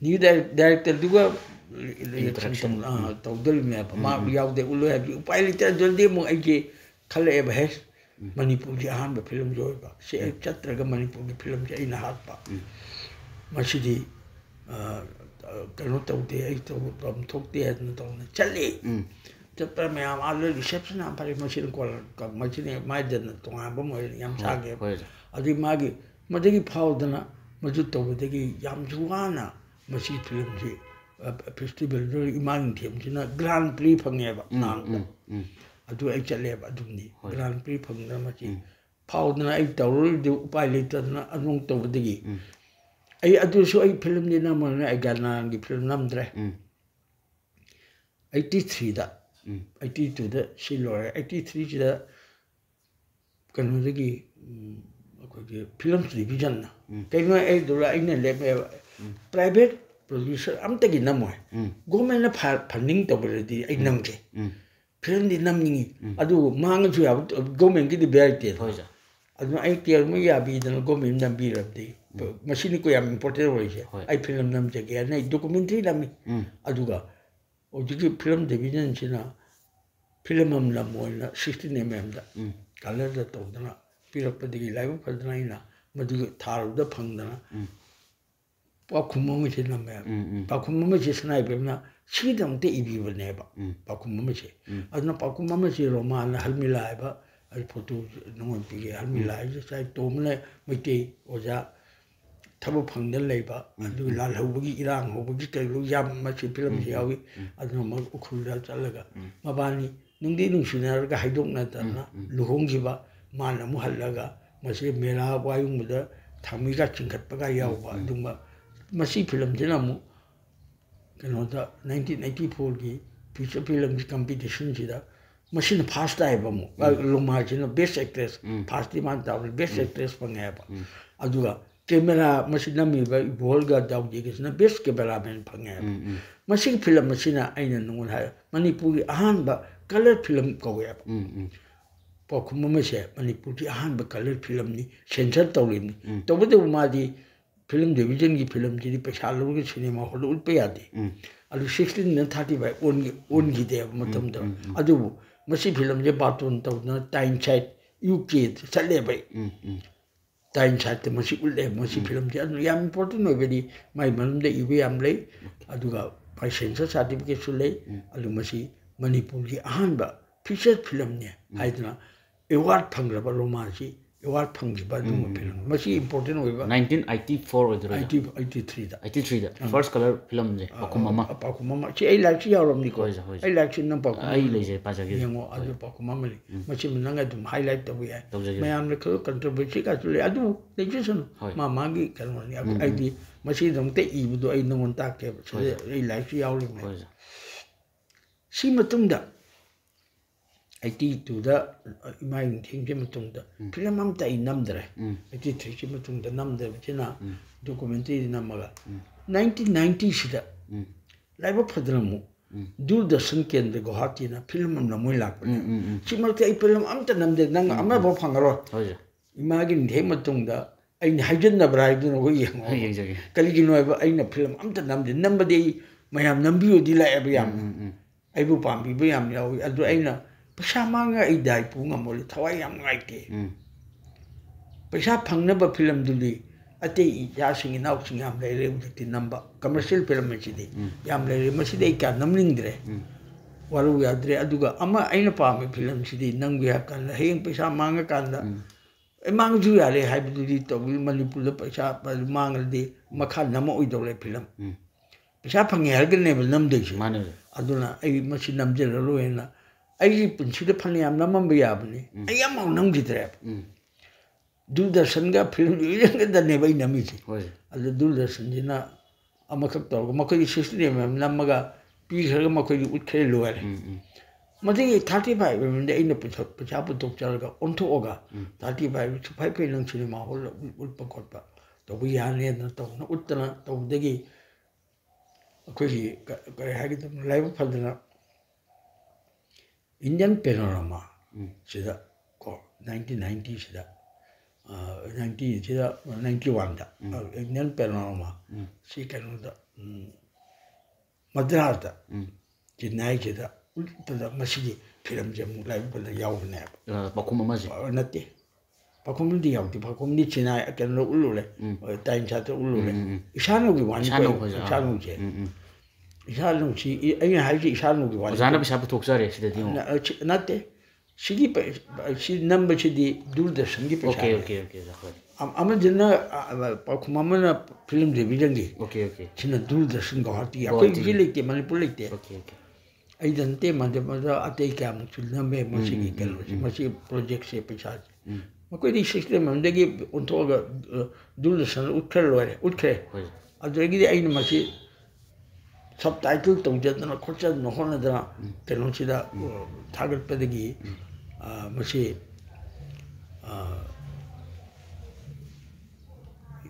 ꯅ꯭ꯌꯨ ꯗꯥꯏꯔꯦꯛꯇꯔꯗꯨꯒ ꯏꯂꯦꯛꯁꯟ ꯇꯧꯗꯣꯔꯤꯕꯅꯦꯕ ꯃꯥ ꯌꯥꯎꯗꯦ ꯎꯠꯂꯣꯏ ꯍꯥꯏꯕꯗꯤ ꯎꯄꯥꯏ ꯂꯩꯇꯦ ꯑꯗꯨꯗꯤ ꯑꯃꯨꯛ ꯑꯩꯁꯦ ꯈꯜꯂꯛꯑꯦꯕ ꯍꯦꯁ ꯃꯅꯤꯄꯨꯔꯒꯤ ꯑꯍꯥꯟꯕ ꯐꯤꯂꯝꯁꯨ ꯑꯣꯏꯕ ꯁꯤ ꯑꯩ ꯆꯠꯇ꯭ꯔꯒ ꯃꯅꯤꯄꯨꯔꯒꯤ ꯐꯤꯂꯝꯁꯦ ꯑꯩꯅ ꯍꯥꯠꯄ ꯃꯁꯤꯗꯤ ꯀꯩꯅꯣ ꯇꯧꯗꯦ ꯑꯩ ꯇꯧꯐꯝ ꯊꯣꯛꯇꯦ ꯍꯥꯏꯗꯅ ꯇꯧꯅ ꯆꯠꯂꯤ ꯆꯠꯄ ꯃꯌꯥꯝ ꯑꯥꯗ ꯔꯤꯁꯦꯞꯁꯟ ꯌꯥꯝ ꯐꯔꯦ ꯃꯁꯤꯅ ꯃꯥꯏꯗꯅ ꯇꯣꯉꯥꯟꯕ ꯑꯃ ꯑꯣꯏꯔꯦ ꯌꯥꯝ ꯁꯥꯡꯉꯦꯕ ꯑꯗꯨꯒꯤ ꯃꯗꯒꯤ ꯐꯥꯎꯗꯅ ꯃꯗꯨ ꯇꯧꯕꯗꯒꯤ ꯌꯥꯝꯁꯨ ꯋꯥꯅ ꯃꯁꯤ ꯐꯤꯂꯝꯁꯤ ꯐꯦꯁꯇꯤꯚꯦꯜꯗꯨ ꯏꯃꯥ ꯅꯤꯡꯊꯦꯝꯁꯤꯅ ꯒ꯭ꯔꯥꯟ ꯄ꯭ꯔꯤ ꯐꯪꯉꯦꯕ ꯅꯥꯡꯗ ꯑꯗꯨ ꯑꯩ ꯆꯠꯂꯦꯕ ꯑꯗꯨꯝꯗꯤ ꯒ꯭ꯔꯥꯟ ꯄ꯭ꯔꯤ ꯐꯪꯗꯅ ꯃꯁꯤ ꯐꯥꯎꯗꯅ ꯑꯩ ꯇꯧꯔꯣꯏꯗꯤ ꯎꯄꯥꯏ ꯂꯩꯇꯗꯅ ꯑꯗꯨꯝ ꯇꯧꯕꯗꯒꯤ ꯑꯩ ꯑꯗꯨꯁꯨ ꯑꯩ ꯐꯤꯂꯝꯗꯤ ꯅꯝꯃꯒ ꯑꯩ ꯒꯥꯅꯥꯒꯤ ꯐꯤꯂꯝ ꯅꯝꯗ꯭ꯔꯦ 83ꯗ 82ꯗ ꯁꯤ ꯂꯣꯏꯔꯦ 83ꯁꯤꯗ ꯀꯩꯅꯣꯗꯒꯤ ꯑꯩꯈꯣꯏꯒꯤ ꯐꯤꯂꯝ ꯗꯤꯕꯤꯖꯟꯅ ꯀꯩꯅꯣ ꯑꯩꯅ ꯂꯦꯞꯄꯦꯕ ꯄ꯭ꯔꯥꯏꯚꯦꯠ ꯄ꯭ꯔꯣꯗ꯭ꯌꯨꯁꯔ ꯑꯝꯇꯒꯤ ꯅꯝꯃꯣꯏ ꯒꯣꯔꯃꯦꯟꯅ ꯐꯟꯗꯤꯡ ꯇꯧꯕꯗꯗꯤ ꯑꯩ ꯅꯝꯒꯦ ꯐꯤꯂꯝꯗꯤ ꯅꯝꯅꯤꯡꯉꯤ ꯑꯗꯨꯕꯨ ꯃꯥꯡꯉꯁꯨ ꯌꯥꯕ ꯒꯣꯔꯃꯦꯟꯒꯤꯗꯤ ꯚꯦꯔꯥꯏꯇꯤ ꯑꯗꯨꯅ ꯑꯩ ꯀꯦꯌꯔ ꯌꯥꯕꯤꯗꯅ ꯒꯣꯔꯃꯦꯟ ꯅꯝꯕꯤꯔꯕꯗꯤ ꯃꯁꯤꯅꯤꯀꯣ ꯌꯥꯝ ꯏꯝꯄꯣꯔꯇꯦꯟ ꯑꯣꯏꯔꯤꯁꯦ ꯑꯩ ꯐꯤꯂꯝ ꯅꯝꯖꯒꯦ ꯍꯥꯏꯅ ꯑꯩ ꯗꯣꯀꯨꯃꯦꯟꯇꯔꯤ ꯅꯝꯃꯤ ꯑꯗꯨꯒ ꯍꯧꯖꯤꯛꯀꯤ ꯐꯤꯂꯝ ꯗꯤꯕꯤꯖꯟꯁꯤꯅ ꯐꯤꯂꯝ ꯑꯃ ꯅꯝꯃꯣꯏꯅ 16mm ꯀꯂꯔꯗ ꯇꯧꯗꯅ ꯄꯤꯔꯛꯄꯗꯒꯤ ꯂꯥꯏꯕꯛ ꯐꯗꯅ ꯑꯩꯅ ꯃꯗꯨꯒꯤ ꯊꯥꯔꯨꯕꯗ ꯐꯪꯗꯅ ꯄꯥꯎꯈꯨꯝ ꯑꯃꯁꯤ ꯅꯝꯃꯦꯕ ꯄꯥꯎꯈꯨꯝ ꯑꯃꯁꯤ ꯁꯅꯥꯏꯕꯦꯝꯅ ꯁꯤꯒꯤꯗꯃꯛꯇ ꯏꯕꯤꯕꯅꯦꯕ ꯄꯥꯎꯈꯨꯝ ꯑꯃꯁꯤ ꯑꯗꯨꯅ ꯄꯥꯎꯈꯨꯝ ꯑꯃꯁꯤ ꯔꯣꯃꯥꯟꯅ ꯍꯜꯃꯤꯂꯥ ꯍꯥꯏꯕ ꯑꯩ ꯐꯣꯇꯣ ꯅꯉꯣꯟ ꯄꯤꯒꯦ ꯍꯜꯃꯤꯂꯥ ꯍꯥꯏꯕꯁꯤ ꯆꯥꯏ ꯇꯣꯝꯕꯅ ꯃꯩꯇꯩ ꯑꯣꯖꯥ ꯊꯕꯛ ꯐꯪꯗꯅ ꯂꯩꯕ ꯑꯗꯨꯒ ꯂꯥꯜꯍꯧꯕꯒꯤ ꯏꯔꯥꯡ ꯍꯧꯕꯒꯤ ꯀꯩꯅꯣ ꯌꯥꯝ ꯃꯁꯤ ꯐꯤꯂꯝꯁꯤ ꯌꯥꯎꯏ ꯑꯗꯨꯅ ꯎꯈ꯭ꯔꯨꯜꯗ ꯆꯠꯂꯒ ꯃꯕꯥꯅꯤ ꯅꯨꯡꯗꯤ ꯅꯨꯡꯁꯤꯅꯔꯒ ꯍꯥꯏꯗꯣꯛꯅꯗꯅ ꯂꯨꯍꯣꯡꯈꯤꯕ ꯃꯥꯅ ꯑꯃꯨꯛ ꯍꯜꯂꯒ ꯃꯁꯤ ꯃꯦꯔꯥ ꯋꯥꯌꯨꯡꯕꯗ ꯊꯥꯡꯃꯩꯒ ꯆꯤꯡꯈꯠꯄꯒ ꯌꯥꯎꯕ ꯑꯗꯨꯒꯨꯝꯕ ꯃꯁꯤ ꯐꯤꯂꯝꯁꯤꯅ ꯑꯃꯨꯛ ꯀꯩꯅꯣꯗ 1984ꯒꯤ ꯐꯤꯆꯔ ꯐꯤꯂꯝꯒꯤ ꯀꯝꯄꯤꯇꯤꯁꯟꯁꯤꯗ ꯃꯁꯤꯅ ꯐꯥꯔꯁ ꯇꯥꯏꯌꯦꯕ ꯑꯃꯨꯛ ꯂꯣꯃꯥꯁꯤꯅ ꯕꯦꯁ ꯑꯦꯛꯇ꯭ꯔꯦꯁ ꯐꯥꯔꯁꯇꯤ ꯃꯥꯅ ꯇꯧꯔꯦ ꯕꯦꯁ ꯑꯦꯛꯇ꯭ꯔꯦꯁ ꯐꯪꯉꯦꯕ ꯑꯗꯨꯒ ꯀꯦꯃꯦꯔꯥ ꯃꯁꯤ ꯅꯝꯃꯤꯕ ꯏꯕꯣꯜꯒ ꯗꯥꯎꯗꯤꯒꯁꯤꯅ ꯕꯦꯁ ꯀꯦꯃꯦꯔꯥꯃꯦꯟ ꯐꯪꯉꯦꯕ ꯃꯁꯤꯒꯤ ꯐꯤꯂꯝ ꯑꯁꯤꯅ ꯑꯩꯅ ꯅꯉꯣꯟꯗ ꯍꯥꯏ ꯃꯅꯤꯄꯨꯔꯒꯤ ꯑꯍꯥꯟꯕ ꯀꯂꯔ ꯐꯤꯂꯝ ꯀꯧꯋꯦꯕ ꯄꯥꯎꯈꯨꯝ ꯑꯃꯁꯦ ꯃꯅꯤꯄꯨꯔꯒꯤ ꯑꯍꯥꯟꯕ ꯀꯂꯔ ꯐꯤꯂꯝꯅꯤ ꯁꯦꯟꯁꯔ ꯇꯧꯔꯤꯕꯅꯤ ꯇꯧꯕꯇꯕꯨ ꯃꯥꯗꯤ ꯐꯤꯂꯝ ꯗꯤꯕꯤꯖꯟꯒꯤ ꯐꯤꯂꯝꯁꯤꯗꯤ ꯄꯩꯁꯥ ꯂꯧꯔꯒ ꯁꯤꯅꯦꯃꯥ ꯍꯣꯜꯗ ꯎꯠꯄ ꯌꯥꯗꯦ ꯑꯗꯨ 16/35 ꯑꯣꯟꯈꯤꯗꯦꯕ ꯃꯇꯝꯗ ꯑꯗꯨꯕꯨ ꯃꯁꯤ ꯐꯤꯂꯝꯁꯦ ꯕꯥꯇꯣꯟ ꯇꯧꯗꯨꯅ ꯇꯥꯏꯝ ꯁꯥꯏꯠ UKꯗ ꯆꯠꯂꯦꯕ ꯇꯥꯏꯝ ꯁꯥꯏꯠꯇ ꯃꯁꯤ ꯎꯠꯂꯦꯕ ꯃꯁꯤ ꯐꯤꯂꯝꯁꯦ ꯑꯗꯨ ꯌꯥꯝ ꯏꯝꯄꯣꯔꯇꯦꯟ ꯑꯣꯏꯕꯗꯤ ꯃꯥꯏ ꯃꯅꯨꯡꯗ ꯏꯕ ꯌꯥꯝ ꯂꯩ ꯑꯗꯨꯒ ꯃꯥꯏ ꯁꯦꯟꯁꯔ ꯁꯥꯔꯇꯤꯐꯤꯀꯦꯠꯁꯨ ꯂꯩ ꯑꯗꯨ ꯃꯁꯤ ꯃꯅꯤꯄꯨꯔꯒꯤ ꯑꯍꯥꯟꯕ ꯐꯤꯆꯔ ꯐꯤꯂꯝꯅꯦ ꯍꯥꯏꯗꯨꯅ ꯑꯦꯋꯥꯔꯗ ꯐꯪꯈ꯭ꯔꯕ ꯔꯣꯃꯥꯟꯁꯤ ꯑꯦꯋꯥꯔꯗ ꯐꯪꯈꯤꯕ ꯑꯗꯨꯒꯨꯝꯕ ꯐꯤꯂꯝ ꯃꯁꯤ ꯏꯝꯄꯣꯔꯇꯦꯟ ꯑꯣꯏꯕ 1984 ꯑꯣꯏꯗꯣꯏꯔꯣ 83ꯗ 83ꯗ ꯐꯥꯔꯁט ꯀꯂꯔ ꯐꯤꯂꯝꯁꯦ ꯄꯥꯎꯈꯨꯝ ꯑꯃ ꯁꯤ ꯑꯩ ꯂꯥꯏꯔꯤꯛꯁꯤ ꯌꯥꯎꯔꯕꯅꯤꯀꯣ ꯑꯩ ꯂꯥꯏꯔꯤꯛꯁꯤ ꯅꯪ ꯄꯥꯎꯈꯨꯝ ꯑꯩ ꯂꯩꯖꯩ ꯄꯥꯖꯒꯦ ꯌꯦꯡꯉꯣ ꯑꯗꯨ ꯄꯥꯎꯈꯨꯝ ꯑꯃꯅꯤ ꯃꯁꯤꯃ ꯅꯪ ꯑꯗꯨꯝ ꯍꯥꯏꯂꯥꯏꯠ ꯇꯧꯕ ꯌꯥꯏ ꯃꯌꯥꯝꯅ ꯈꯔ ꯀꯟꯇ꯭ꯔꯣꯚꯔꯁꯤꯒꯁꯨ ꯂꯩ ꯑꯗꯨ ꯂꯩꯖꯁꯅꯨ ꯃꯥꯒꯤ ꯀꯩꯅꯣꯅꯤ ꯑꯩꯗꯤ ꯃꯁꯤꯒꯤꯗꯃꯛꯇ ꯏꯕꯗꯣ ꯑꯩ ꯅꯉꯣꯟꯗ ꯇꯥꯛꯀꯦꯕ ꯁꯤꯗ ꯑꯩ ꯂꯥꯏꯔꯤꯛꯁꯤ ꯌꯥꯎꯔꯤꯕꯅꯦ ꯁꯤ ꯃꯇꯨꯡꯗ 82ꯗ ꯏꯃꯥ ꯌꯨꯝꯊꯦꯡꯒꯤ ꯃꯇꯨꯡꯗ ꯐꯤꯂꯝ ꯑꯃꯇ ꯑꯩ ꯅꯝꯗ꯭ꯔꯦ 83ꯒꯤ ꯃꯇꯨꯡꯗ ꯅꯝꯗꯕꯁꯤꯅ ꯗꯣꯀꯨꯃꯦꯟꯇꯔꯤ ꯅꯝꯃꯒ 1990ꯁꯤꯗ ꯂꯥꯏꯕꯛ ꯐꯗꯅ ꯑꯃꯨꯛ ꯗꯨꯔꯗꯔꯁꯟ ꯀꯦꯟꯗ꯭ꯔ ꯒꯨꯋꯥꯍꯥꯇꯤꯅ ꯐꯤꯂꯝ ꯑꯃ ꯃꯣꯏ ꯂꯥꯛꯄꯅꯦ ꯁꯤ ꯃꯔꯛꯇ ꯑꯩ ꯐꯤꯂꯝ ꯑꯃꯇ ꯅꯝꯗꯦ ꯅꯪ ꯑꯃꯐꯥꯎ ꯐꯪꯉꯔꯣꯏ ꯏꯃꯥꯒꯤ ꯅꯤꯡꯊꯦꯡ ꯃꯇꯨꯡꯗ ꯑꯩꯅ ꯍꯥꯏꯖꯟꯅꯕ꯭ꯔꯥ ꯍꯥꯏꯕꯗꯨꯅ ꯑꯩꯈꯣꯏ ꯌꯦꯡꯉꯣ ꯀꯔꯤꯒꯤꯅꯣ ꯍꯥꯏꯕ ꯑꯩꯅ ꯐꯤꯂꯝ ꯑꯝꯇ ꯅꯝꯗꯦ ꯅꯝꯕꯗꯤ ꯑꯩ ꯃꯌꯥꯝ ꯅꯝꯕꯤꯌꯨꯗꯤ ꯂꯥꯛꯑꯦꯕ ꯌꯥꯝꯅ ꯑꯩꯕꯨ ꯄꯥꯝꯕꯤꯕ ꯌꯥꯝ ꯌꯥꯎꯏ ꯑꯗꯨ ꯑꯩꯅ ꯄꯩꯁꯥ ꯃꯥꯡꯉ ꯑꯩ ꯗꯥꯏ ꯄꯨ ꯉꯝꯃꯣꯏ ꯊꯋꯥꯏ ꯌꯥꯝ ꯅꯨꯡꯉꯥꯏꯇꯦ ꯄꯩꯁꯥ ꯐꯪꯅꯕ ꯐꯤꯂꯝꯗꯨꯗꯤ ꯑꯇꯩ ꯏꯆꯥꯁꯤꯡ ꯏꯅꯥꯎꯁꯤꯡ ꯌꯥꯝ ꯂꯩꯔꯦ ꯍꯧꯖꯤꯛꯇꯤ ꯅꯝꯕ ꯀꯃꯔꯁꯤꯌꯦꯜ ꯐꯤꯂꯝ ꯑꯁꯤꯗꯤ ꯌꯥꯝ ꯂꯩꯔꯦ ꯃꯁꯤꯗꯤ ꯑꯩ ꯀꯌꯥ ꯅꯝꯅꯤꯡꯗ꯭ꯔꯦ ꯋꯥꯔꯧ ꯌꯥꯗ꯭ꯔꯦ ꯑꯗꯨꯒ ꯑꯃ ꯑꯩꯅ ꯄꯥꯝꯃꯤ ꯐꯤꯂꯝꯁꯤꯗꯤ ꯅꯝꯒꯦ ꯍꯥꯏꯕ ꯀꯥꯟꯗ ꯍꯌꯦꯡ ꯄꯩꯁꯥ ꯃꯥꯡꯉꯀꯥꯟꯗ ꯃꯥꯡꯉꯁꯨ ꯌꯥꯔꯦ ꯍꯥꯏꯕꯗꯨꯗꯤ ꯇꯧꯕꯤ ꯃꯅꯤꯄꯨꯔꯗ ꯄꯩꯁꯥ ꯃꯥꯡꯉꯗꯤ ꯃꯈꯥ ꯅꯝꯃꯛꯑꯣꯏꯗꯧꯔꯦ ꯐꯤꯂꯝ ꯄꯩꯁꯥ ꯐꯪꯉꯦ ꯍꯥꯏꯔꯒꯅꯦꯕ ꯅꯝꯗꯣꯏꯁꯦ ꯑꯗꯨꯅ ꯑꯩ ꯃꯁꯤ ꯅꯝꯖꯔꯔꯣꯏꯅ ꯑꯩꯒꯤ ꯄꯨꯟꯁꯤꯗ ꯐꯅꯌꯥꯝ ꯅꯝꯃꯝꯕ ꯌꯥꯕꯅꯤ ꯑꯩ ꯑꯃꯐꯥꯎ ꯅꯝꯈꯤꯗ꯭ꯔꯦꯕ ꯗꯨꯔꯗꯔꯁꯟꯒ ꯐꯤꯂꯝ ꯗꯤꯕꯤꯖꯟꯒꯗꯅꯦꯕ ꯑꯩ ꯅꯝꯃꯤꯁꯦ ꯑꯗꯨ ꯗꯨꯔꯗꯔꯁꯟꯁꯤꯅ ꯑꯃꯈꯛ ꯇꯧꯔꯒ ꯃꯈꯣꯏꯒꯤ 16mm ꯅꯝꯃꯒ ꯄꯤꯈ꯭ꯔꯒ ꯃꯈꯣꯏꯒꯤ ꯎꯠꯈ꯭ꯔꯦ ꯂꯣꯏꯔꯦ ꯃꯗꯨꯒꯤ 35 mm ꯑꯩꯅ ꯄꯩꯁꯥ ꯄꯨꯊꯣꯛꯆꯔꯒ ꯑꯣꯟꯊꯣꯛꯑꯒ 35 ꯐꯩ ꯐꯩ ꯅꯪ ꯁꯤꯅꯦꯃꯥ ꯍꯣꯜ ꯎꯠꯄ ꯈꯣꯠꯄ ꯇꯧꯕ ꯌꯥꯅꯦꯅ ꯇꯧꯅ ꯎꯠꯇꯅ ꯇꯧꯕꯗꯒꯤ ꯑꯩꯈꯣꯏꯒꯤ ꯀꯔꯤ ꯍꯥꯏꯒꯗꯕꯅꯣ ꯂꯥꯏꯕꯛ ꯐꯗꯅ Indian Panorama sida ko 1990 sida 91 Indian Panorama si kanoda Madrasda Chennai sida ultada masigi film jamu live bala yawne pakum amaji natte pakum di yawti pakum ni Chennai kanu ulule time chata ulule isano gi wani isano je isano si ai haji isano gi wani ozana bisa puthokjare sidadi natte sigi si number sidi Doordarshan gi pesa okay amajina pakumamana film division gi okay sina Doordarshan Guwahati akoi gi lekte Manipur lekte okay ai jante made atei kam chulname masigi kalo masi project se pesa makoi di system amdegi ontoga Doordarshan utkhe adregi ai masi subtitle tawjadna khorchadna honadna kenocida thagatpadagi masi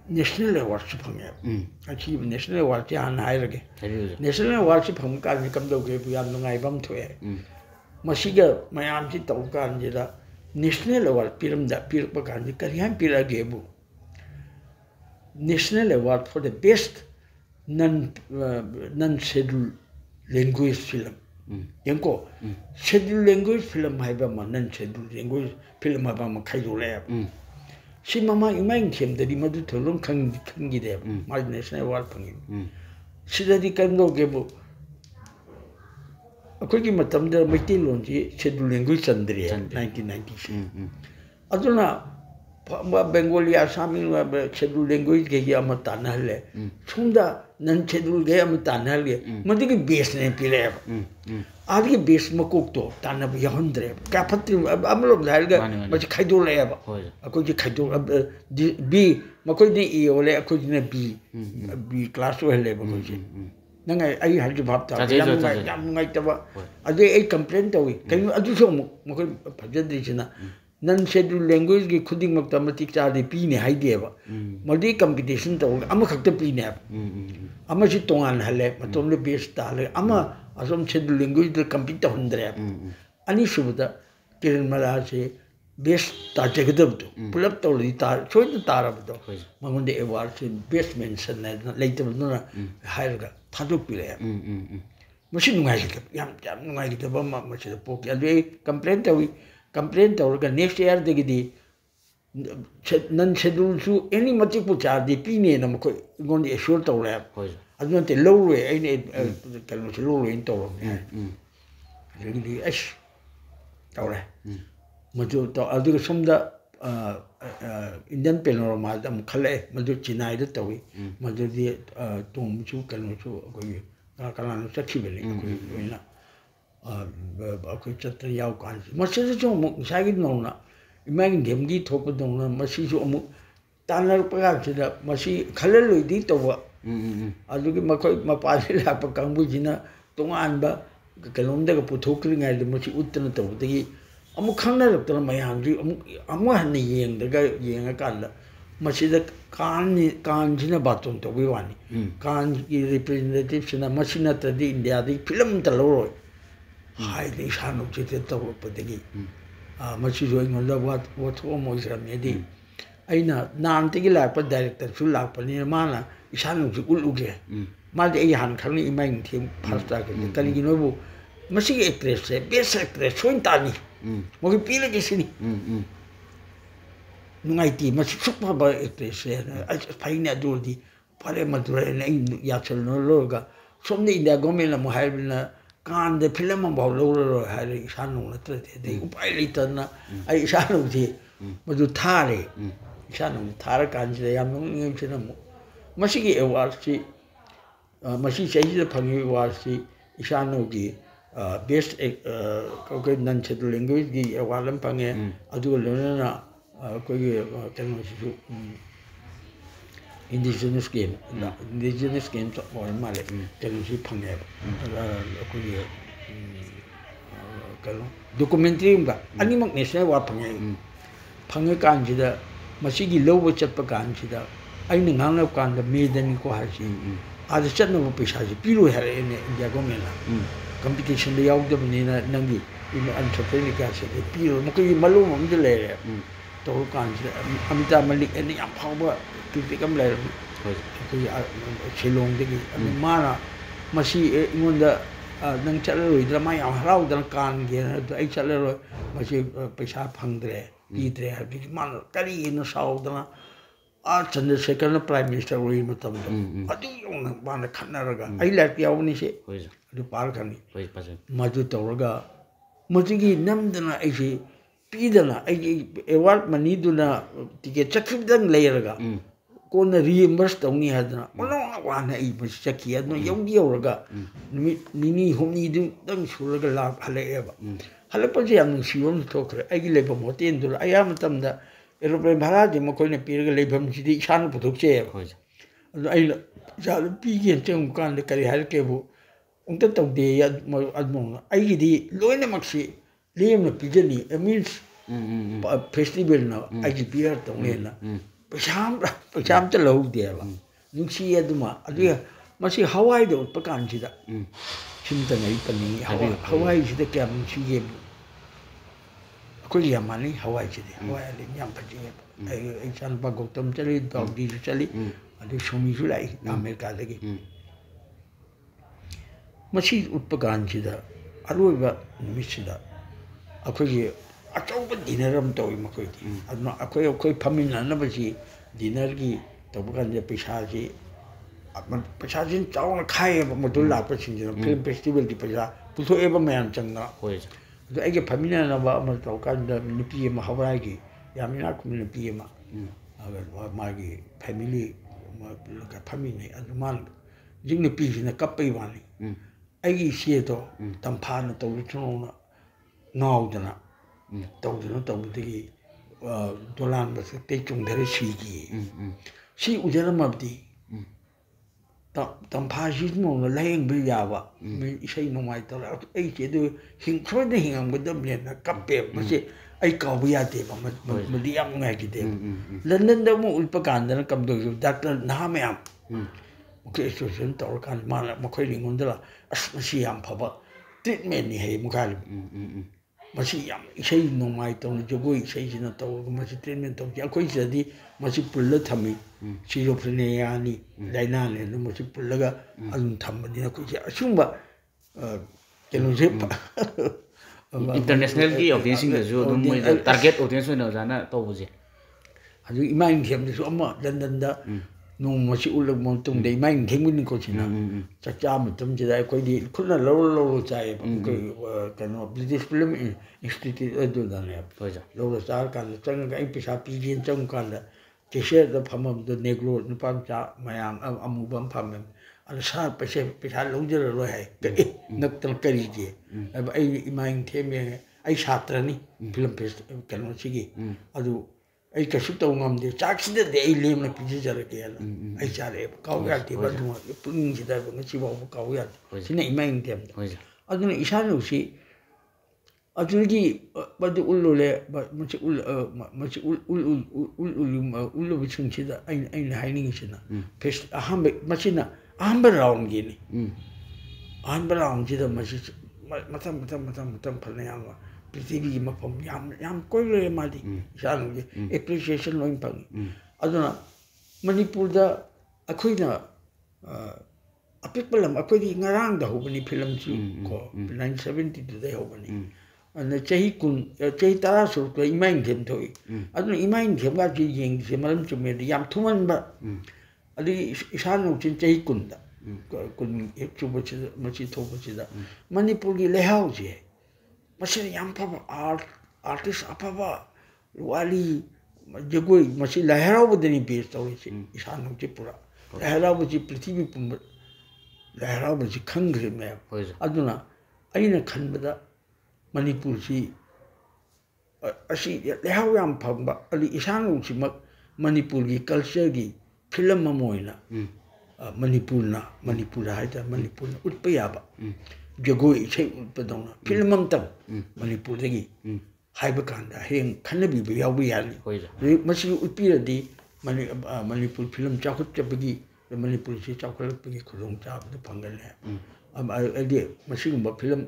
national award phangye achi national award ti an hairage national award si phang kan kam doge yam ngai bam thoe masiga mayam si taw kan jida national award piramda pirpa kan ji kariyan pirage bu national award for the best non-scheduled language film. Yanko scheduled language film haiba ma non-scheduled language film haiba ma khaido le. Si mama imang them dari madu tholong khangi de ma national award phangi. Sidadi kando gebo akoi ki matam da maitai lon ji scheduled language chandri 1990. Aduna Bengali Assami scheduled language ge ama tanale sunda nan scheduled ge ama tanale madigi base ne pile adi base makok to tanab yahundre kapatri amlo dalga machi khaido le ba ako ji khaido b makoi ni e ole ako ji ne b class o hele ba ko ji nanga ai hal ju bab ta yam ngai ta ba adi ai complaint to kai adu so makoi phajadri china non scheduled language ki khuding mak tamatik cha de pi ne hai de ba multi competition to ama khak ta pi ne ama chi tongan hale matom le base ta le ama asom scheduled language de compete hundre ani subda kiran mala se base ta jegdab to pulap to li ta choi ta ra ba mangon de award se base mention na later no hire ga thaduk pi le machine ngai ki yam ngai ki ba ma machine pok ya de complaint to next year de non scheduled to any multiple charge de pine na ko gon de assure to le adon te low we ai kalmo low we to really ash to le maju to adu somda Indian panorama dam khale maju chinai de to maju de tom chu kalmo chu ko kala no sakhi bele ko ina aku catra yau kan masih tu cuma saya gitu nona, imagine game di top tu nona masih cuma tanah perang saja masih kalau lu di tu aduh kita makai mapalil apa kamu jina tungan ba kalau anda ke putuk keringai tu masih utara tu tapi amu khana tu tu mayang di amu hani yang dekat yang akan lah masih dah kan jina batun tu biwani kan representative sana masih nak tadi India di film terlalu hai de shanu chete to padegi machi jo ngol what mo isram yedi aina nan te la pa director su la pa ni mana shanu ju uluge mal de ai han khani imang thim phasta ke kali gi no bu machi ge actress se best actress soin tani mo gi pile ge sini nungai ti machi super ba actress se ai paina do di pare madura ne ya chal no loga somni india gomela mo haibna kan de film ma baw lo hari sanu na tre de upai litana ai sanu ji madu thare sanu thar kan ji yam ngim china mo masi gi award si masi chai ji phangi award si sanu gi best ko nan scheduled language gi award lam phange adu lo na ko gi kan si indigenous game so more male telu si phange ko ye kalo documentary ba ani mak national wa phange kan ji da masi gi low chat pa kan ji da ai ni ngang na kan da me den ko ha ji a da chat no pe sha ji pi lo ha ne india go me la competition de yaw de ni na nangi in entrepreneur ka se pi lo mo ko malu mo de le to kan ji amita malik ani am phawa thì cái này thì Shillong đấy cái mà masih ingon da nang chala rồi da mai ang rau da kan ge da ai chala rồi masih paisa phang dre pi dre ha bi man kari no sau da a Chandrasekhar prime minister rồi mà tầm đó adu yong ba na khana ra ga ai la ki aw ni se adu par khani ma ju to ra ma ji gi nam da na ai se pi da na ai award mani du na ticket chakri dang le ra ga con reimburse tao ni hadna ono wana I bus chaki adno yong yoga mini homni du dang suraga la hale eba hale pa jam siwon tokre ai le ba moten dur ayam tamda aeroplane bhara de mo koine pirga le bam jidi shan putuk che ai la ja pi gen chang kan de kari hal ke bu ungta tau de ya mo admo ai di loine maksi lem na pijani means festival na ai di pier tao ne na Pacham cha lo de ba nung si aduma adu masi Hawaii do pakan chi da chinta nai pani Hawaii chi da kya mun chi ge ko ya mani Hawaii chi de Hawaii le nyam pa ji ai chan ba Gautam chali dog di chali adu shomi ju lai America de ge masi utpakan chi da aru ba mi chi da akoi achauba dinner am to ma koi di adna akoi phamina na ba ji dinner gi to bukan je paisa ji apman paisa jin chaw na khai ba modul la pa chin ji film festival di paisa puso eba mayam chang na hoi ai ge phamina na ba ma to kan da ni pi ma Hawaii gi ꯌꯥꯝ ꯏꯅꯥꯛ ꯈꯨꯟꯕ ꯅꯨꯄꯤ ꯑꯃ ꯃꯥꯒꯤ ꯐꯦꯃꯤꯂꯤ ꯐꯝꯃꯤꯟꯅꯩ ꯑꯗꯨ ꯃꯥꯅ ꯍꯧꯖꯤꯛ ꯅꯨꯄꯤꯁꯤꯅ ꯀꯞꯄꯩ ꯋꯥꯅꯤ ꯑꯩꯒꯤ ꯏꯆꯦꯗꯣ ꯇꯝꯐꯥꯅ ꯇꯧꯔꯤꯊꯨꯅꯧꯅ ꯉꯥꯎꯗꯅ ꯇꯧꯕꯗꯒꯤ ꯗꯣꯂꯥꯟ ꯃꯊꯛꯇꯩ ꯆꯣꯡꯊꯔ ꯁꯤꯈꯤꯌꯦ ꯁꯤ ꯎꯖꯔꯝꯃꯕꯗꯤ ꯇꯝꯐꯥꯁꯤꯅ ꯂꯥꯌꯦꯡꯕ ꯌꯥꯕ ꯏꯁꯩ ꯅꯣꯡꯃꯥꯏ ꯇꯧꯔ ꯑꯩ ꯏꯆꯦꯗꯨ ꯁꯣꯏꯗꯅ ꯍꯤꯡꯉꯝꯒꯗꯕꯅꯦꯅ ꯀꯞꯄꯦ ꯃꯁꯤ ꯑꯩ ꯀꯥꯎꯕ ꯌꯥꯗꯦꯕ ꯃꯗꯤ ꯌꯥꯝ ꯅꯨꯡꯉꯥꯏꯈꯤꯗꯦꯕ ꯂꯟꯗꯟꯗ ꯑꯃꯨꯛ ꯎꯠꯄ ꯀꯥꯟꯗꯅ ꯀꯝꯗꯧꯒꯦ ꯗꯥꯛꯇꯔ ꯅꯍꯥ ꯃꯌꯥꯝ ꯃꯈꯣꯏ ꯑꯦꯁꯣꯁꯤꯌꯦꯁꯟ ꯇꯧꯔꯀꯥꯟꯗ ꯃꯥꯅ ꯃꯈꯣꯏꯅ ꯑꯩꯉꯣꯟꯗ ꯑꯁ ꯃꯁꯤ ꯌꯥꯝ ꯐꯕ ꯇ꯭ꯔꯤꯠꯃꯦꯟꯅꯤ ꯍꯥꯏꯌꯦ ꯃꯨꯈꯥꯂꯤ ꯃꯁꯤ ꯌꯥꯝ ꯏꯁꯩ ꯅꯣꯡꯃꯥꯏ ꯇꯧꯅ ꯖꯒꯣꯏ ꯏꯁꯩꯁꯤꯅ ꯇꯧꯔꯒ ꯃꯁꯤ ꯇ꯭ꯔꯤꯠꯃꯦꯟ ꯇꯧꯈꯤ ꯑꯩꯈꯣꯏ ꯁꯤꯗꯗꯤ ꯃꯁꯤ ꯄꯨꯜꯂ ꯊꯝꯃꯤ ꯁꯤꯖꯣꯐ꯭ꯔꯦꯅꯤꯌꯥꯅꯤ ꯂꯥꯏꯅꯥꯅꯦꯅ ꯃꯁꯤ ꯄꯨꯜꯂꯒ ꯑꯗꯨꯝ ꯊꯝꯕꯅꯤꯅ ꯑꯩꯈꯣꯏꯁꯦ ꯑꯁꯤꯒꯨꯝꯕ ꯀꯩꯅꯣꯁꯦ इंटरनेशनल की ऑडियंस जो अदुम मोय टारगेट ऑडियंस होना जाना तौबजे अदु इमाइन खेमदसु अमा लंदन दा नोमसी उलग मोंतुंग दे इमाइन खेमगिन को छिना चचा मतम जिदा कोइदी खुना लो चाय कनो ब्रिटिश फिल्म इंस्टीट्यूट अदु दाने लो चार का चंग का पैसा पीजिन चंग का केशे द फमम द नेग्रो नुपाम चा मयाम अमुबम फमम अन सा पैसा लौजर रो है नक्तल करीजे अब आई इमाइन थेमे आई छात्रनी फिल्म फेस्ट कनो सिगी अदु आई कछु तो ngam de chak sida de ai lem na piji jara ke ala ai chare kaw ya ti ba du pung sida ba ngi ba kaw ya sina imain tem aduna isanu si aduna ba du ulule ba machi ul bichung sida ai haining sina fest aham machina aham round gi ni aham round sida machi matam phane yang पृथ्वी मफम याम कोई ले मादी इसान के एप्रिसिएशन लोइन पंग अदुना मणिपुर दा अखोइना अपिकलम अखोइदी ngarang da hobani film chi ko 1972 da hobani ana chahi kun chahi tara sur ko imain them thoi aduna imain them ga ji yeng se malam chume yam thuman ba adi isan no chin chahi kun da kun ek chu ba chi machi tho ba chi da manipur gi lehau je मशीन याम फब आर्टिस्ट अफब वाली जगोई मशीन लहराबदनी बेस तौरीसे इसानुचे पूरा लहराबजी पृथ्वी पुंब लहराबजी खंग्रे मे अदुना अइना खनबदा मणिपुर सी असी लहराव याम फंबा अली इसानुची मणिपुर की कल्चर की फिल्म ममोइना मणिपुर हाइता मणिपुर उत्पा याबा जगोई इसे उत्पदौना फिल्म तब मणिपुर दगी हाइबा कांदा हें खनबी यावबी याली मसी उत्पीरदी मणिपुर फिल्म चाखुच्चबगी मणिपुर से चाखुलपगी खुदोंग चाबद फंगले अदि मसीगुंबा फिल्म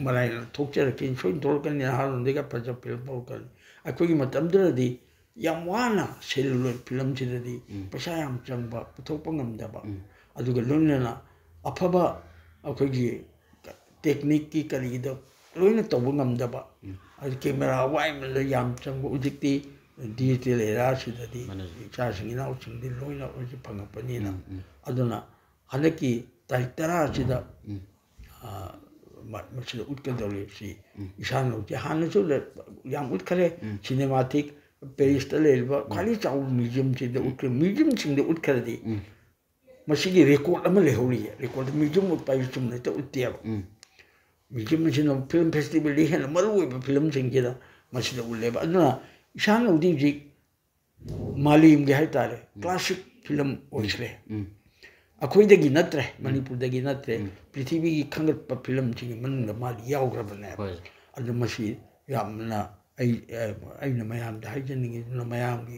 मराय थोकचरके सोइन थोरकन हारोंदेगा फज फिल्म पोकल अखोगी मतमदरदी याम वाना सेलुलर फिल्म सिददी पैसा याम चंगबा पुथोकपा ngamdaba अदुगा लोनना अफबा अखोगी टेक्निक की करीद लोन तब ngамdaba कैमरा वाई में याम चंग उजिक्ति डिजिटल एरा सिददी चासिंग नाउ चिंग लोन उजि फंगपनीना अदुना हनकी तारीख 10 सिदा मसिद उटकदौले सि इसानो जे हानसु याम उटखरे सिनेमैटिक पेरिस ता लेबा खाली चाउ म्यूजियम सिद उटक म्यूजियम सिंग दे उटखरदी मसिगी रिकॉर्ड अमा लेहौरी रिकॉर्ड म्यूजियम उटपाइ चुमने त उटिया म्यूजियम सिनो फिल्म फेस्टिवल दी हेन मरुवे फिल्म सिंगेदा मसिद उलेबा अदुना इसान उदी जी मालिम गे हाइतारे क्लासिक फिल्म ओइसले अखोइदगी नत्रे मणिपुर दगी नत्रे पृथ्वी की खंगत फिल्म सिंग मन माली यावग्रबने अदु मसि यामना अइना मयाम दा हाइजनिंग इना मयाम की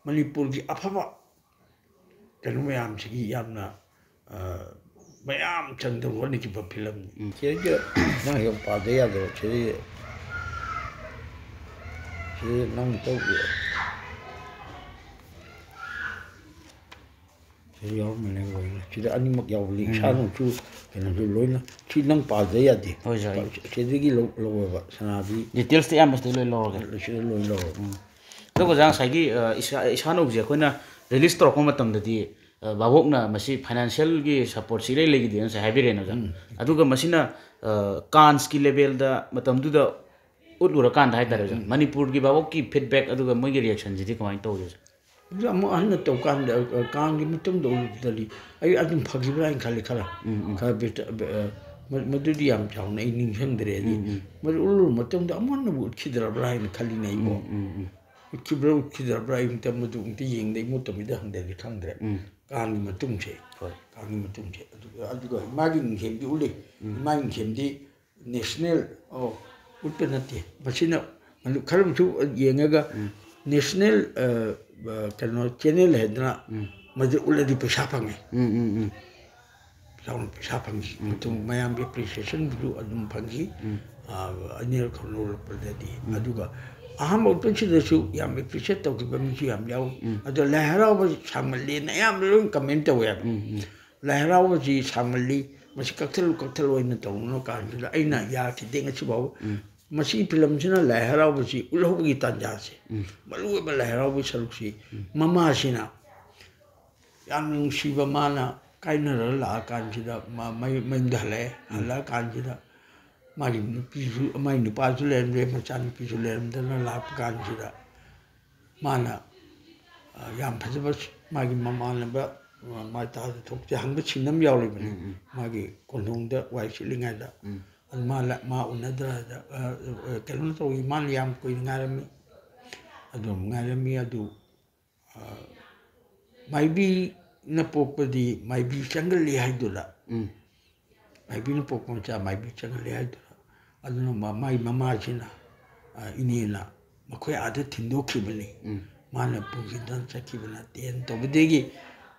मणिपुर की अफबा कनु मयाम सिगी यामना मयाम चंद वनी की फिल्म के ना यो पादे या दो छे नंग तो यो मने गोइना छिदा अनिमक यावली सानु चु केना जो लोइना छि नंग पादे या दे हो जाय छेदिगी लोबा सनाबी डिटेल्स ते याम बस्ते लोइ लो तो गजां साइगी इसानु जे कोइना रिलीज तोरक मतमददी बाबोकना मसी फाइनेंशियल की सपोर्ट सिले लेगी देन से हाइबेरेनो जा अदुगा मसिना कांस की लेवल दा मतमदुदा उtlurakan hai tare manipur gi bawo ki feedback aduga moi gi reaction ji kamai to je amo anna to kan gi mutum do dali ai adum phagi bra in khali khala kha bit madudi yam chaw nei ning sang dre di mar ulu mutum da amon bu khidra bra in khali nei bo khidra bra in tam mutum ti yeng dei mutum da hang de khang dre kan gi mutum che kan gi mutum che aduga magi ngem di uli magi ngem di national utpanati basina manu kharum chu yengaga national kano channel hedna madu uladi pesa pangi sound pesa pangi mutum mayam appreciation bu adum pangi anil khono pradadi aduga aham utpanchi su yam appreciate to gibami chu yam yaw adu lahara ba samali na yam lung comment to ya lahara ba ji samali masi kakthal oina to no kan aina ya ki denga chu baw masi film sina lahara ba ji ulho gi tanja se malu ba lahara ba saruk si mama sina yang shiba mana kaina la kan sida mai dale ala kan sida mari pisu mai ni pa su len re ma chan pisu len da la kan sida mana yam phajaba magi mama na ba mai ta thok je hang ba chinam yaw le ba magi konong da wai silinga da an ma la ma unadra da kelun to iman yam ko ngarami adu mai bi na popadi mai bi changal li haidula mai bi na popon cha mai bi changal li haidula adu ma mai mama china inina makoi ada thindo khibani mana pugidan chakibana ten to bedegi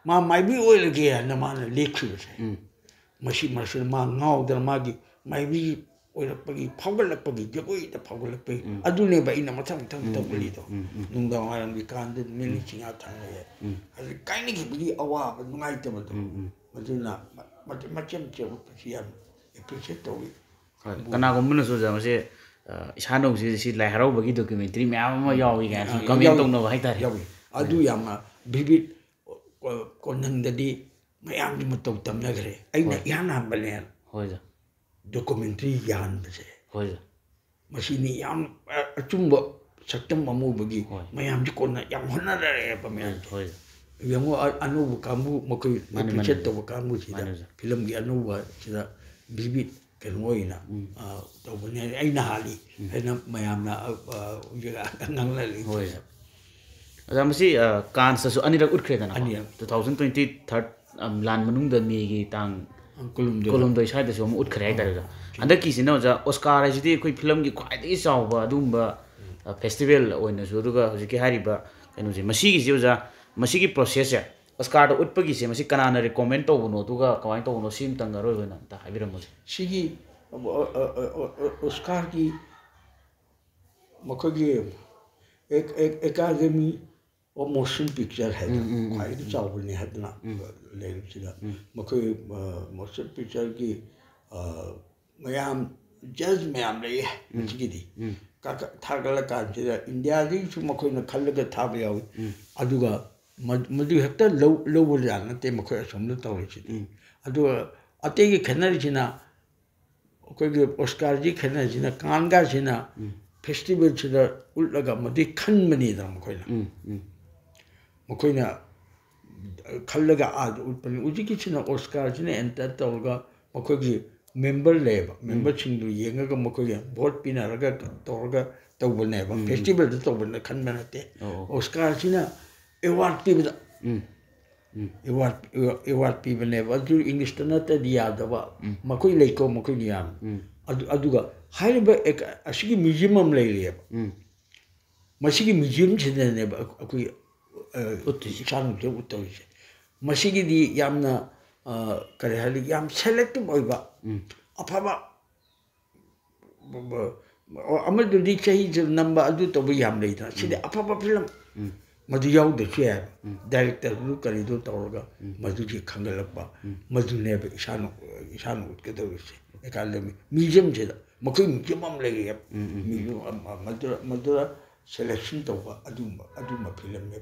ma mai bi oil ge na mana lekhu se mashi marshal ma ngau dar magi mai bi oil pagi phawgal pagi jagoi da phawgal pagi adu ne ba ina mathang thang to bali to nungda ngaram bi kan de mili chinga thang ye adu kai ni bi awa ba ngai to ma to maduna machem che siam appreciate to kana ko mun so ja mase isanong si lai harau bagi documentary mya ma yawi ga comment tong no hai tar yawi adu yam vivid konang dadi mayam di mataw tam na gre ai na yana balen hoi ja documentary yan base hoi ja masini yam achumba saktam mamu bagi mayam di konna yam hona re pa me hoi yango anu kamu makoi appreciate to kamu sida film gi anu wa sida vivid kengoina to bane ai na hali na mayam na ujaga ngang la li hoi ja ada masi kan sa su anirak utkhre da na 2023 lan manung da mi gi tang kolum doi sai da su utkhre ai da ja anda ki sina ja oscar ai ji koi film gi khwai dei saw ba dum ba festival oina su du ga hoji ki hari ba kenu ji masi gi ja masi gi process ya oscar da utpa gi se masi kana na recommend to no du ga kawai to no sim tang ga roi na ta habiram mo sigi oscar ki makogi academy of motion picture है खाई तो चावल नहीं है ना ले चला मकोई motion picture की मैम जज मैम ले मुझे दी का थागला का चला इंडिया दी चु मकोई न खल्ले का था भी आओ अदुगा मधु हफ्ता लो बोल जाना ते मकोई असम्बल तो ले चली अदुगा अते की खनर चिना कोई के ऑस्कार जी खनर चिना कांगा चिना फेस्टिवल चिना उल्लगा मधु खन मनी दा मकोई ना मकोइना खल्लगा आज उत्पन्न उजी किछना ऑस्कार जिने एंटर तोगा मकोगी मेंबर लेबा मेंबर छिंदु येंगा मकोगी वोट पिनारगा तोरगा तोबनेबा फेस्टिवल द तोबने खनमनते ऑस्कार जिना अवार्ड पिबदा अवार्ड पिबनेबा जु इंग्लिश तनत दियादबा मकोई लेको मकोई नियाम अदुगा हाइबा एक असिगी म्यूजियम लेलेबा मसिगी म्यूजियम छिनेबा अकोई इसानु जो उत्तोइसे मसिगी दी यामना करे हाली याम सेलेक्टिव ओइबा अफाबा अमदु दी चही ज नंबर अदु तो बि याम लेता सिदे अफाबा फिल्म मधु याउ द छे डायरेक्टर दु करी दो तोरगा मधु जी खंगलपा मधु ने इसानु उत्कदोइसे एकाडेमी म्यूजियम जे मखै म्यूजियम हम लेगे museum Madhu selection to aduma film me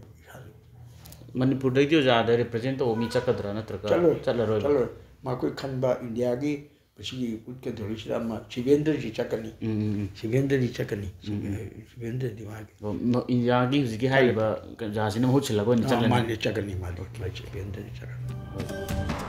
manipur dai jo ja da represent to mi chakadra na traka chalo ma koi khanba india gi ꯑꯁꯤꯒꯤ ꯎꯠꯀꯗꯧꯔꯤꯁꯤꯗ ꯑꯃ ꯁꯤꯕꯦꯟꯗ꯭ꯔꯖꯤ ꯆꯠꯀꯅꯤ ꯁꯤꯕꯦꯟꯗ꯭ꯔꯖꯤ ꯆꯠꯀꯅꯤ ꯁꯤꯕꯦꯟꯗ꯭ꯔꯗꯤ ꯃꯥꯒꯤ ꯏꯟꯗꯤꯌꯥꯒꯤ ꯍꯧꯖꯤꯛꯀꯤ ꯍꯥꯏꯔꯤꯕ ꯖꯍꯥꯖꯁꯤꯅ ꯃꯍꯨꯠ ꯁꯤꯜꯂꯒ ꯑꯣꯏꯅ ꯆꯠꯂꯅꯤ ꯃꯥꯗꯤ ꯆꯠꯀꯅꯤ ꯃꯥꯗꯤ ꯁꯤꯕꯦꯟꯗ꯭ꯔꯖꯤ ꯆꯠꯀꯅꯤ